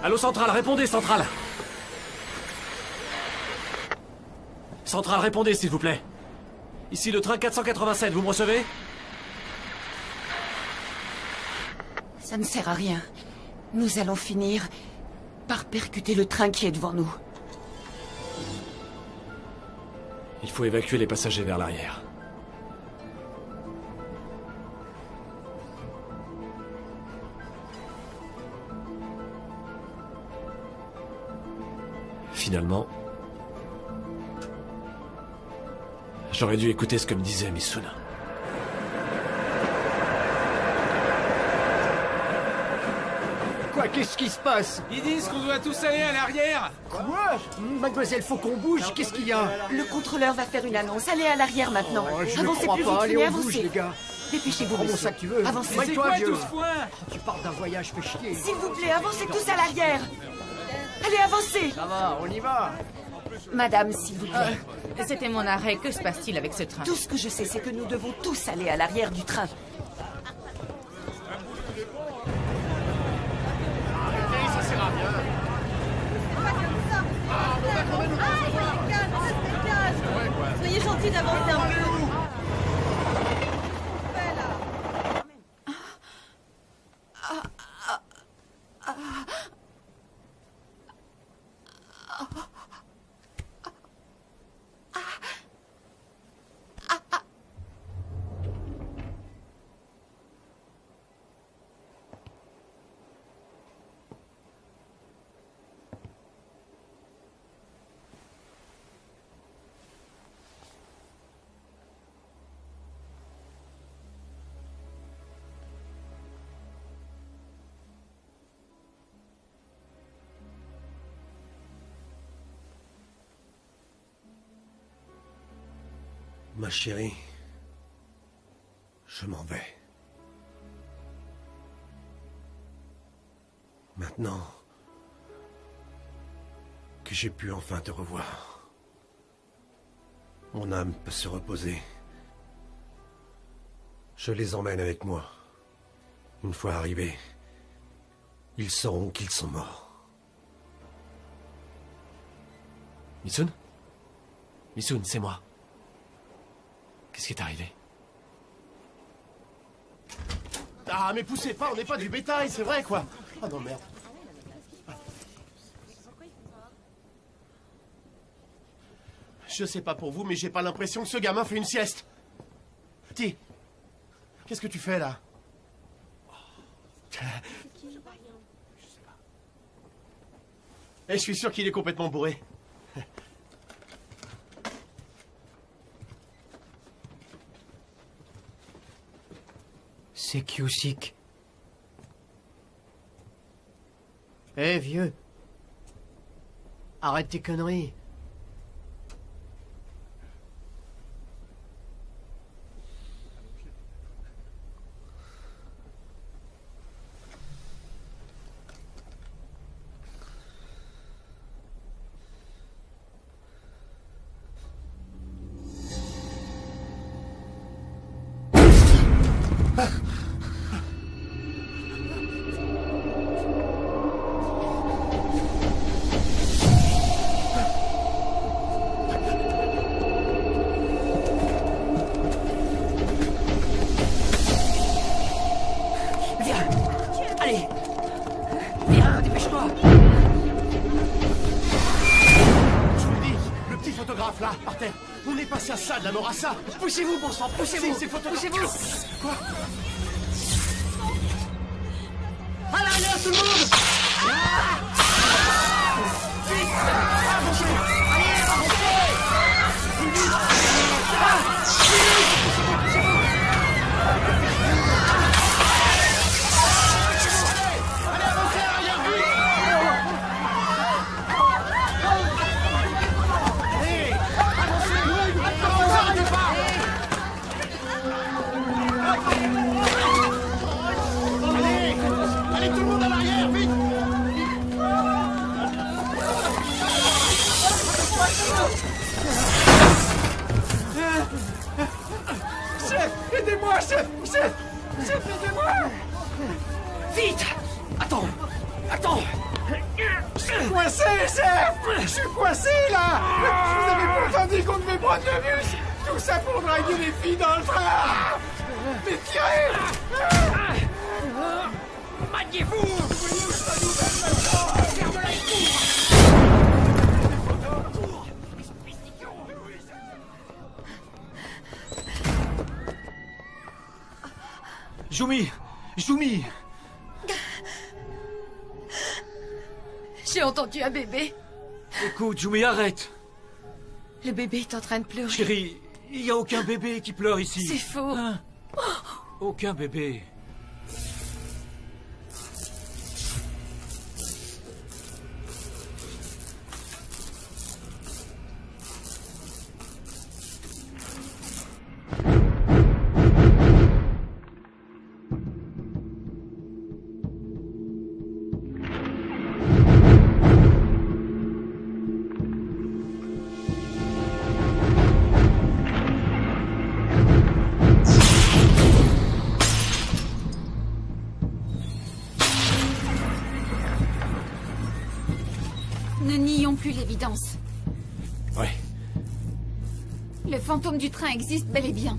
Allô, centrale, répondez, centrale! Centrale, répondez, s'il vous plaît. Ici le train 487, vous me recevez? Ça ne sert à rien. Nous allons finir par percuter le train qui est devant nous. Il faut évacuer les passagers vers l'arrière. Finalement, j'aurais dû écouter ce que me disait Misuna. Quoi? Qu'est-ce qui se passe? Ils disent qu'on doit tous aller à l'arrière. Quoi? Mademoiselle, faut qu'on bouge. Qu'est-ce qu'il y a? Le contrôleur va faire une annonce. Allez à l'arrière maintenant. Oh, je ne Avancez crois plus pas. vite, Allez, venez on bouge, avancer. les gars. Dépêchez-vous, Prends mon monsieur. sac, tu veux. Avancez. C'est quoi tout ce foin? Tu parles d'un voyage, fais chier. S'il vous plaît, avancez tous à l'arrière. Allez, avancez. Ça va, on y va. Madame, s'il vous plaît. C'était mon arrêt. Que se passe-t-il avec ce train? Tout ce que je sais, c'est que nous devons tous aller à l'arrière du train. Ça sert à rien. Soyez gentils d'avancer un peu. Ma chérie, je m'en vais. Maintenant que j'ai pu enfin te revoir, mon âme peut se reposer. Je les emmène avec moi. Une fois arrivés, ils sauront qu'ils sont morts. Misun? Misun, c'est moi. Qu'est-ce qui est arrivé? Ah, mais poussez pas, on n'est pas du bétail, c'est vrai, quoi. Ah non, merde. Je sais pas pour vous, mais j'ai pas l'impression que ce gamin fait une sieste. Ti, qu'est-ce que tu fais, là? Et je suis sûr qu'il est complètement bourré. C'est Kyusik. Eh, vieux. Arrête tes conneries. Là, par terre. On est passé à ça, de la mort à ça. Poussez-vous, bon sang, poussez-vous. C'est photographe. Poussez-vous. Quoi? À l'arrière, tout le monde. Vite, avancez. Allez, avancez. Vite. Allez, avancez, arrière, vite. Allez, tout le monde à l'arrière, vite! Chef, aidez-moi, chef! Chef, aidez-moi! Vite! Attends! Je suis coincé, chef! Je suis coincé, là! Je vous avais pourtant dit qu'on devait prendre le bus! Tout ça pour draguer les filles dans le train! Mais tirez! Maniez-vous! Ferme-la et cours! Jumi! J'ai entendu un bébé. Écoute, Jumi, arrête. Le bébé est en train de pleurer. Chérie, il n'y a aucun bébé qui pleure ici. C'est faux. Hein? Aucun bébé. Ne nions plus l'évidence. Ouais. Le fantôme du train existe bel et bien.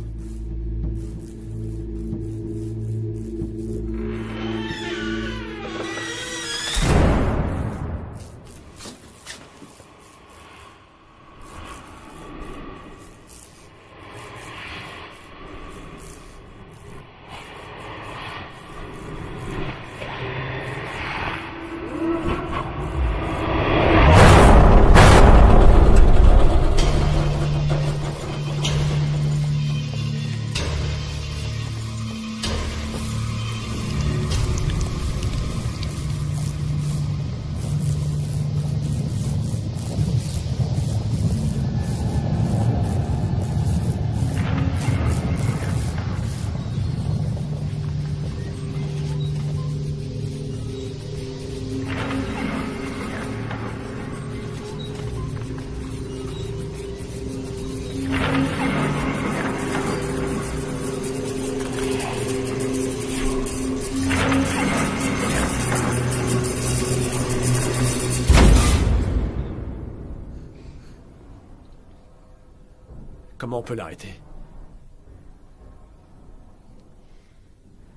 Comment on peut l'arrêter?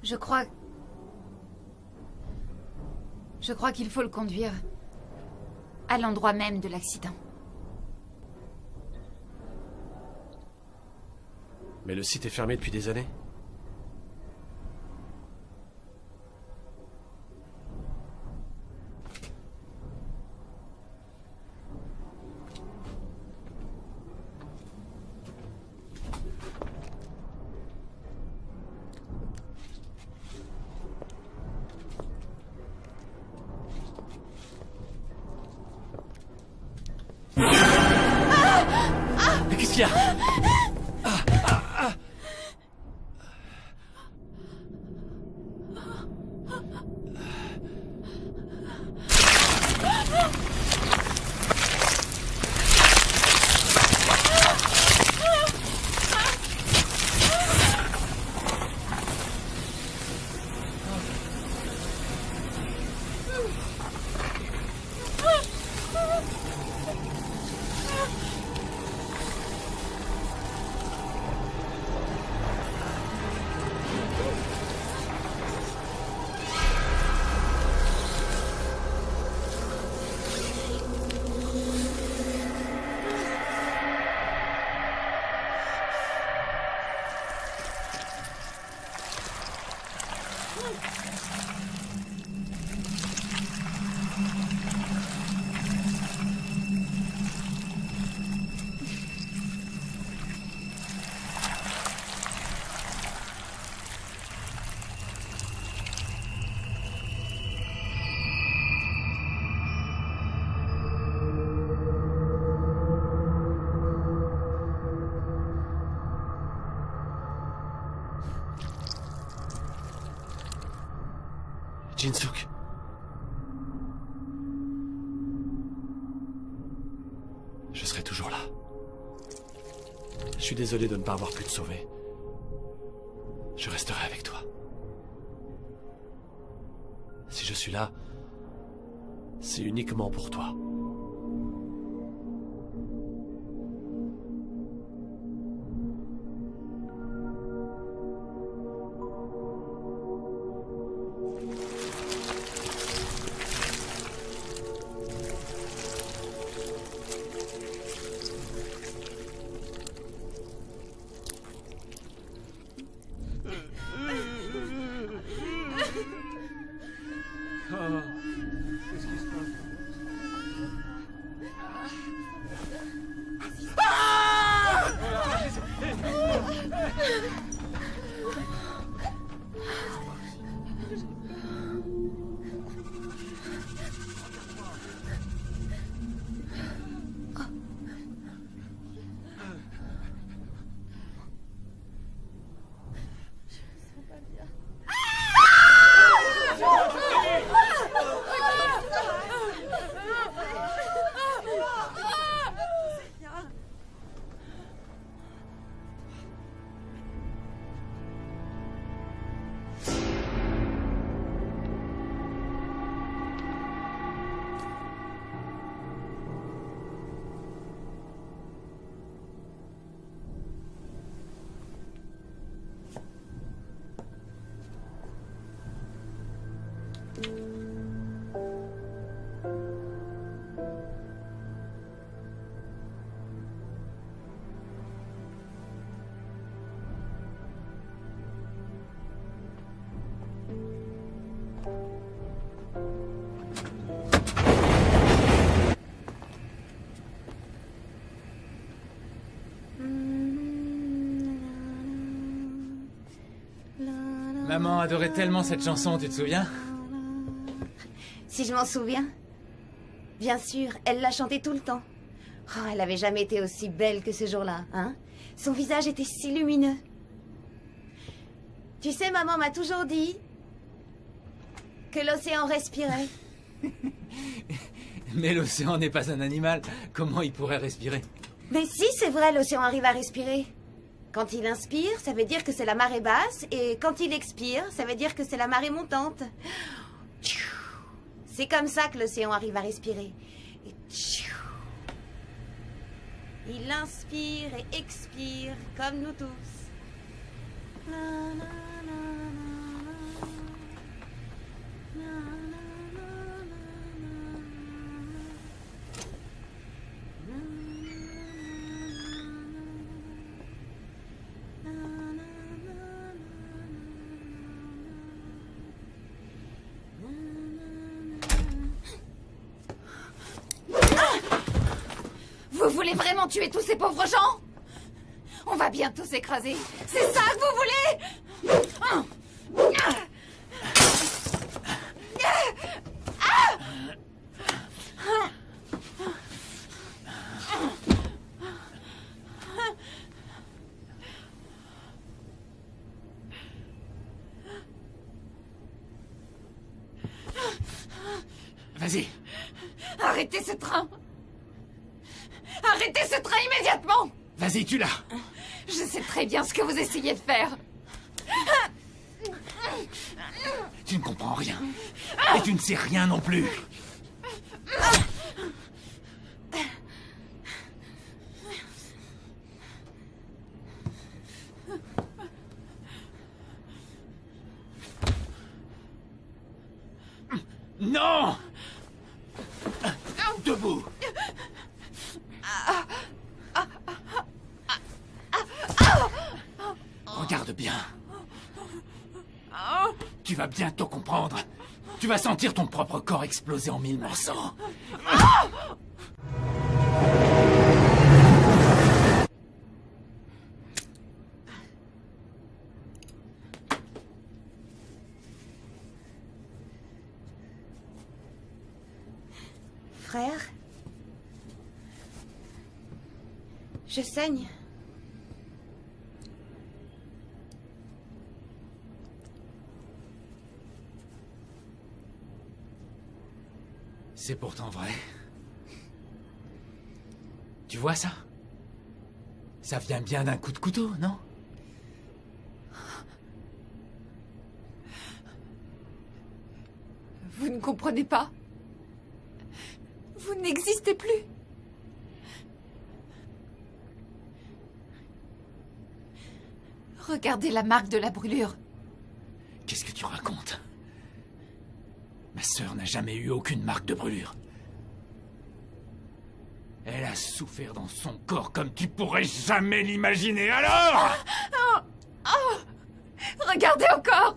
Je crois qu'il faut le conduire à l'endroit même de l'accident. Mais le site est fermé depuis des années. Mais qu'est-ce qu'il y a? Jin-Suk. Je serai toujours là. Je suis désolé de ne pas avoir pu te sauver. Je resterai avec toi. Si je suis là, c'est uniquement pour toi. Qu'est-ce qui se passe? Maman adorait tellement cette chanson, tu te souviens? Si je m'en souviens. Bien sûr, elle l'a chantée tout le temps. Oh, elle avait jamais été aussi belle que ce jour-là, hein? Son visage était si lumineux. Tu sais, maman m'a toujours dit que l'océan respirait. Mais l'océan n'est pas un animal. Comment il pourrait respirer? Mais si, c'est vrai, l'océan arrive à respirer. Quand il inspire, ça veut dire que c'est la marée basse, et quand il expire, ça veut dire que c'est la marée montante. C'est comme ça que l'océan arrive à respirer. Il inspire et expire comme nous tous. La, la, la, la, la, Vous voulez vraiment tuer tous ces pauvres gens? On va bientôt s'écraser. C'est ça que vous voulez? Vas-y. Arrêtez ce train. Arrêtez ce train immédiatement. Vas-y, tue-la. Je sais très bien ce que vous essayez de faire. Tu ne comprends rien. Et tu ne sais rien non plus. Non! Debout! Regarde bien. Tu vas bientôt comprendre. Tu vas sentir ton propre corps exploser en 1000 morceaux. Frère? Je saigne. C'est pourtant vrai. Tu vois ça? Ça vient bien d'un coup de couteau, non? Vous ne comprenez pas. Vous n'existez plus. Regardez la marque de la brûlure. Qu'est-ce que tu racontes? Ma sœur n'a jamais eu aucune marque de brûlure. Elle a souffert dans son corps comme tu pourrais jamais l'imaginer, alors! Regardez encore.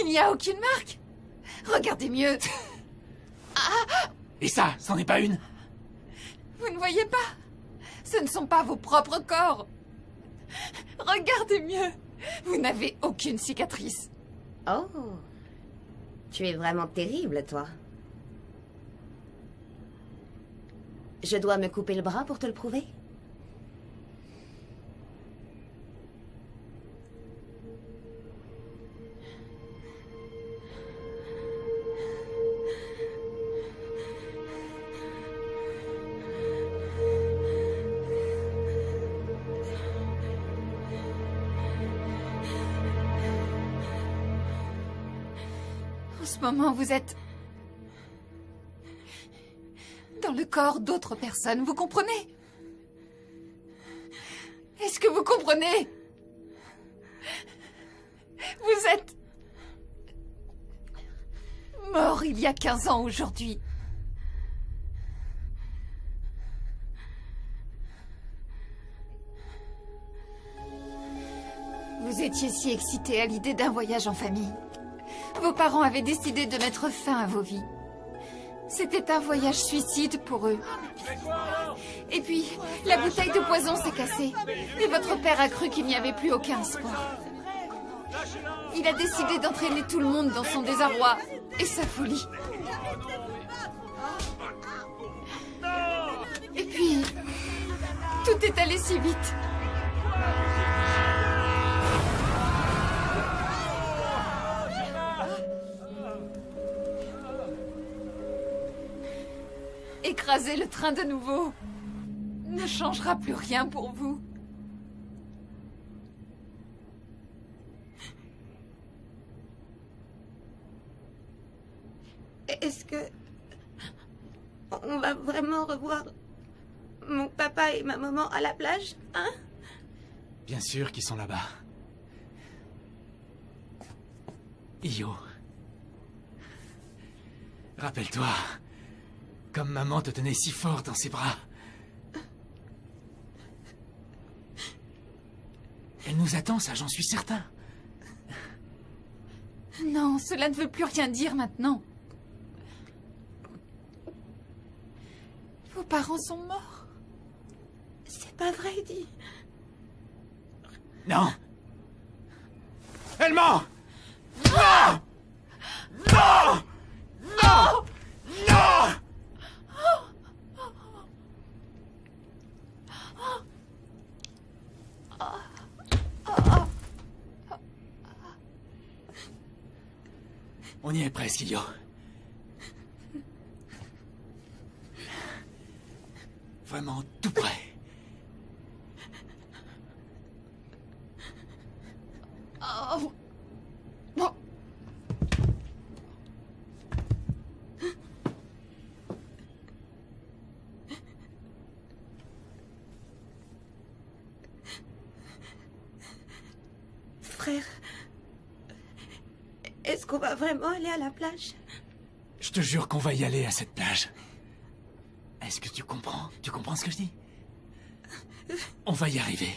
Il n'y a aucune marque. Regardez mieux. Et ça, c'en est pas une? Vous ne voyez pas? Ce ne sont pas vos propres corps. Regardez mieux. Vous n'avez aucune cicatrice. Oh. Tu es vraiment terrible, toi. Je dois me couper le bras pour te le prouver? En ce moment, vous êtes dans le corps d'autres personnes, vous comprenez? Est-ce que vous comprenez? Vous êtes mort il y a 15 ans aujourd'hui. Vous étiez si excité à l'idée d'un voyage en famille. Vos parents avaient décidé de mettre fin à vos vies. C'était un voyage suicide pour eux. Et puis, la bouteille de poison s'est cassée. Et votre père a cru qu'il n'y avait plus aucun espoir. Il a décidé d'entraîner tout le monde dans son désarroi et sa folie. Et puis, tout est allé si vite. Écraser le train de nouveau ne changera plus rien pour vous. Est-ce que on va vraiment revoir mon papa et ma maman à la plage, hein? Bien sûr qu'ils sont là-bas. Io. Rappelle-toi, comme maman te tenait si fort dans ses bras. Elle nous attend, ça j'en suis certain. Non, cela ne veut plus rien dire maintenant. Vos parents sont morts. C'est pas vrai, Eddie. Non. Elle ment. Non. Non. Non. Non. On y est presque, Io. Vraiment tout près. Oh. Oh. Frère, est-ce qu'on va vraiment aller à la plage? Je te jure qu'on va y aller à cette plage. Est-ce que tu comprends? Tu comprends ce que je dis? On va y arriver.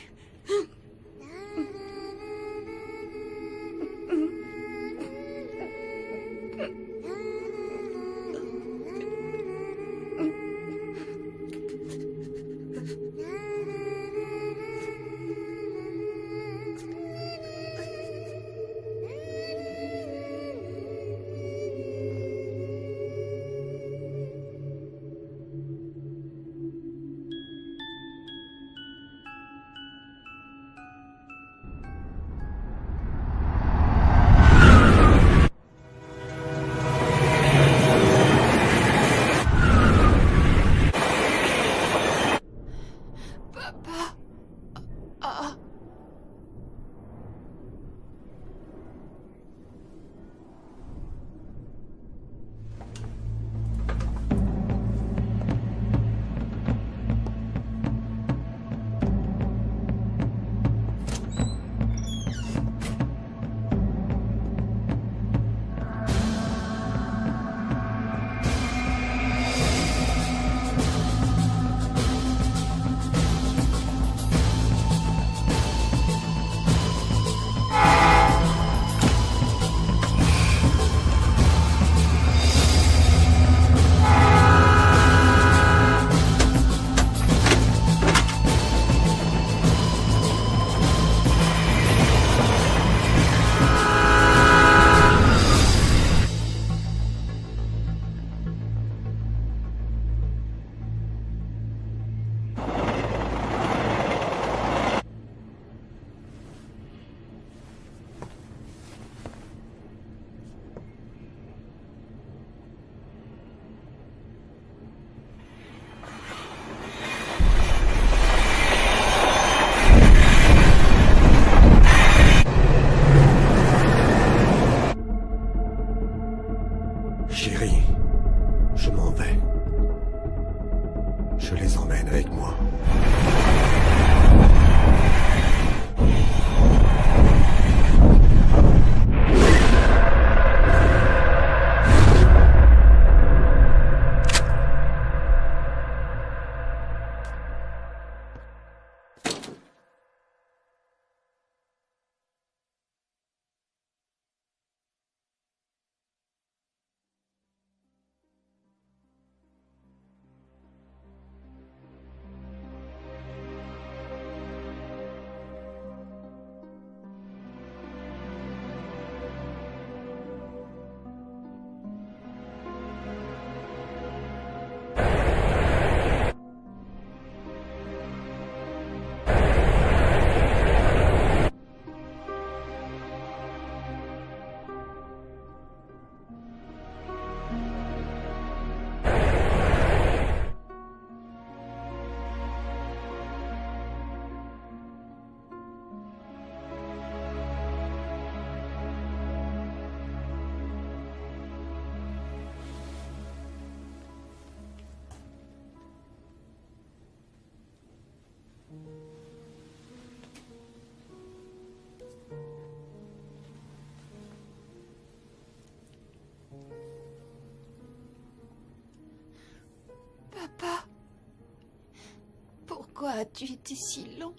Pourquoi as-tu été si long?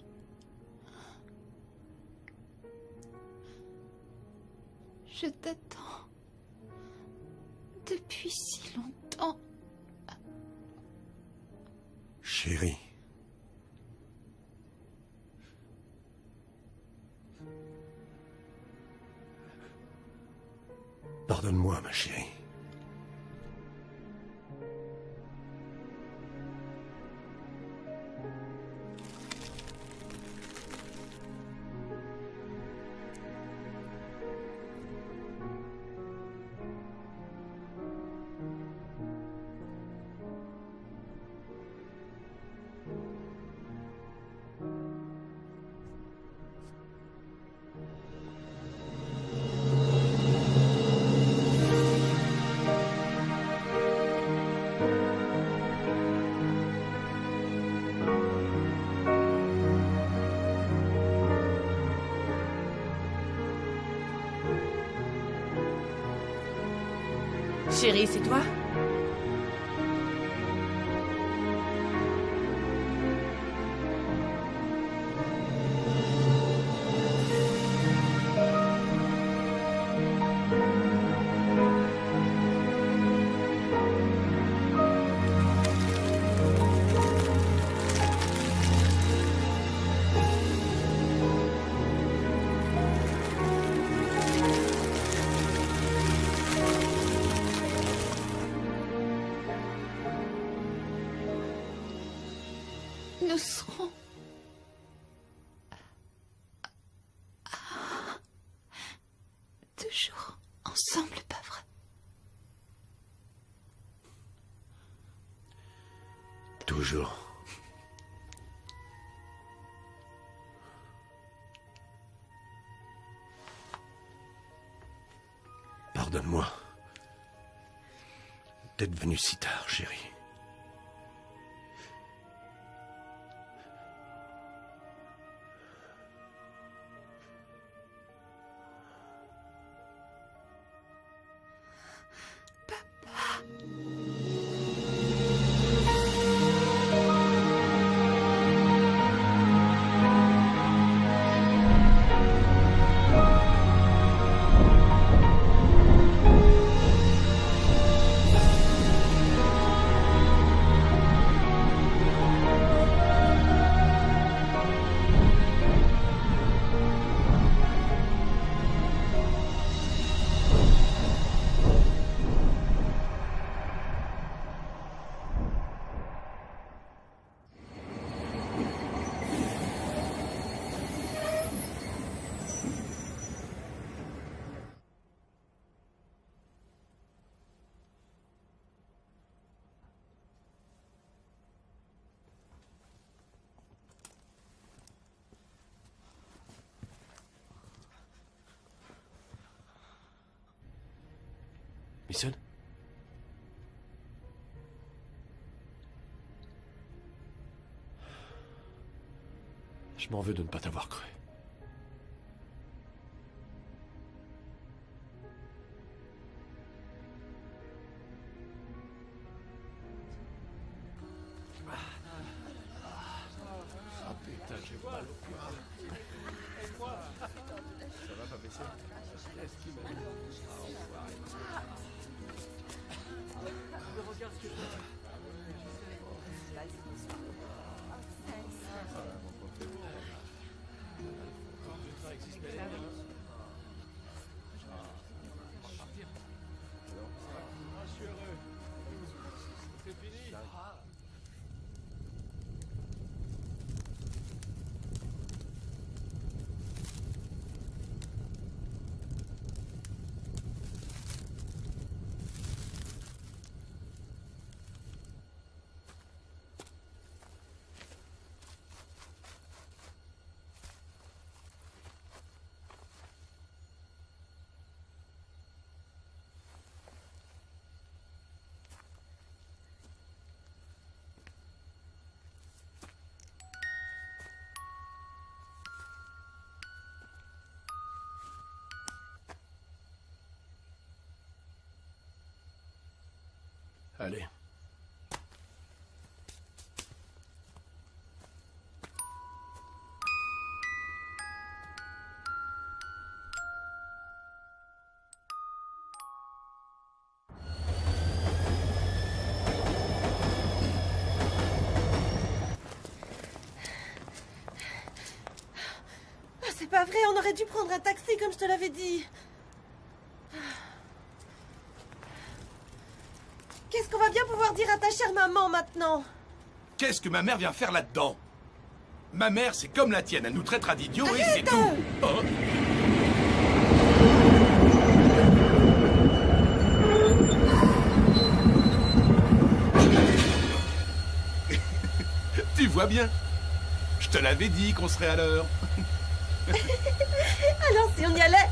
Je t'attends depuis si longtemps. Chérie. Pardonne-moi, ma chérie. Chérie, c'est toi? Nous serons toujours ensemble, pas vrai? Toujours. Pardonne-moi d'être venu si tard, chérie. Mason? Je m'en veux de ne pas t'avoir cru. Ah putain, j'ai mal au cœur. Ça va pas baisser? Qu'est-ce qu'il m'a dit? Regarde ce que je fais. Je suis heureux. C'est fini. Allez. c'est pas vrai, on aurait dû prendre un taxi comme je te l'avais dit. Qu'est-ce qu'on va bien pouvoir dire à ta chère maman maintenant? Qu'est-ce que ma mère vient faire là-dedans? Ma mère, c'est comme la tienne, elle nous traitera d'idiots et c'est tout. Oh. Tu vois bien? Je te l'avais dit qu'on serait à l'heure. Alors si on y allait?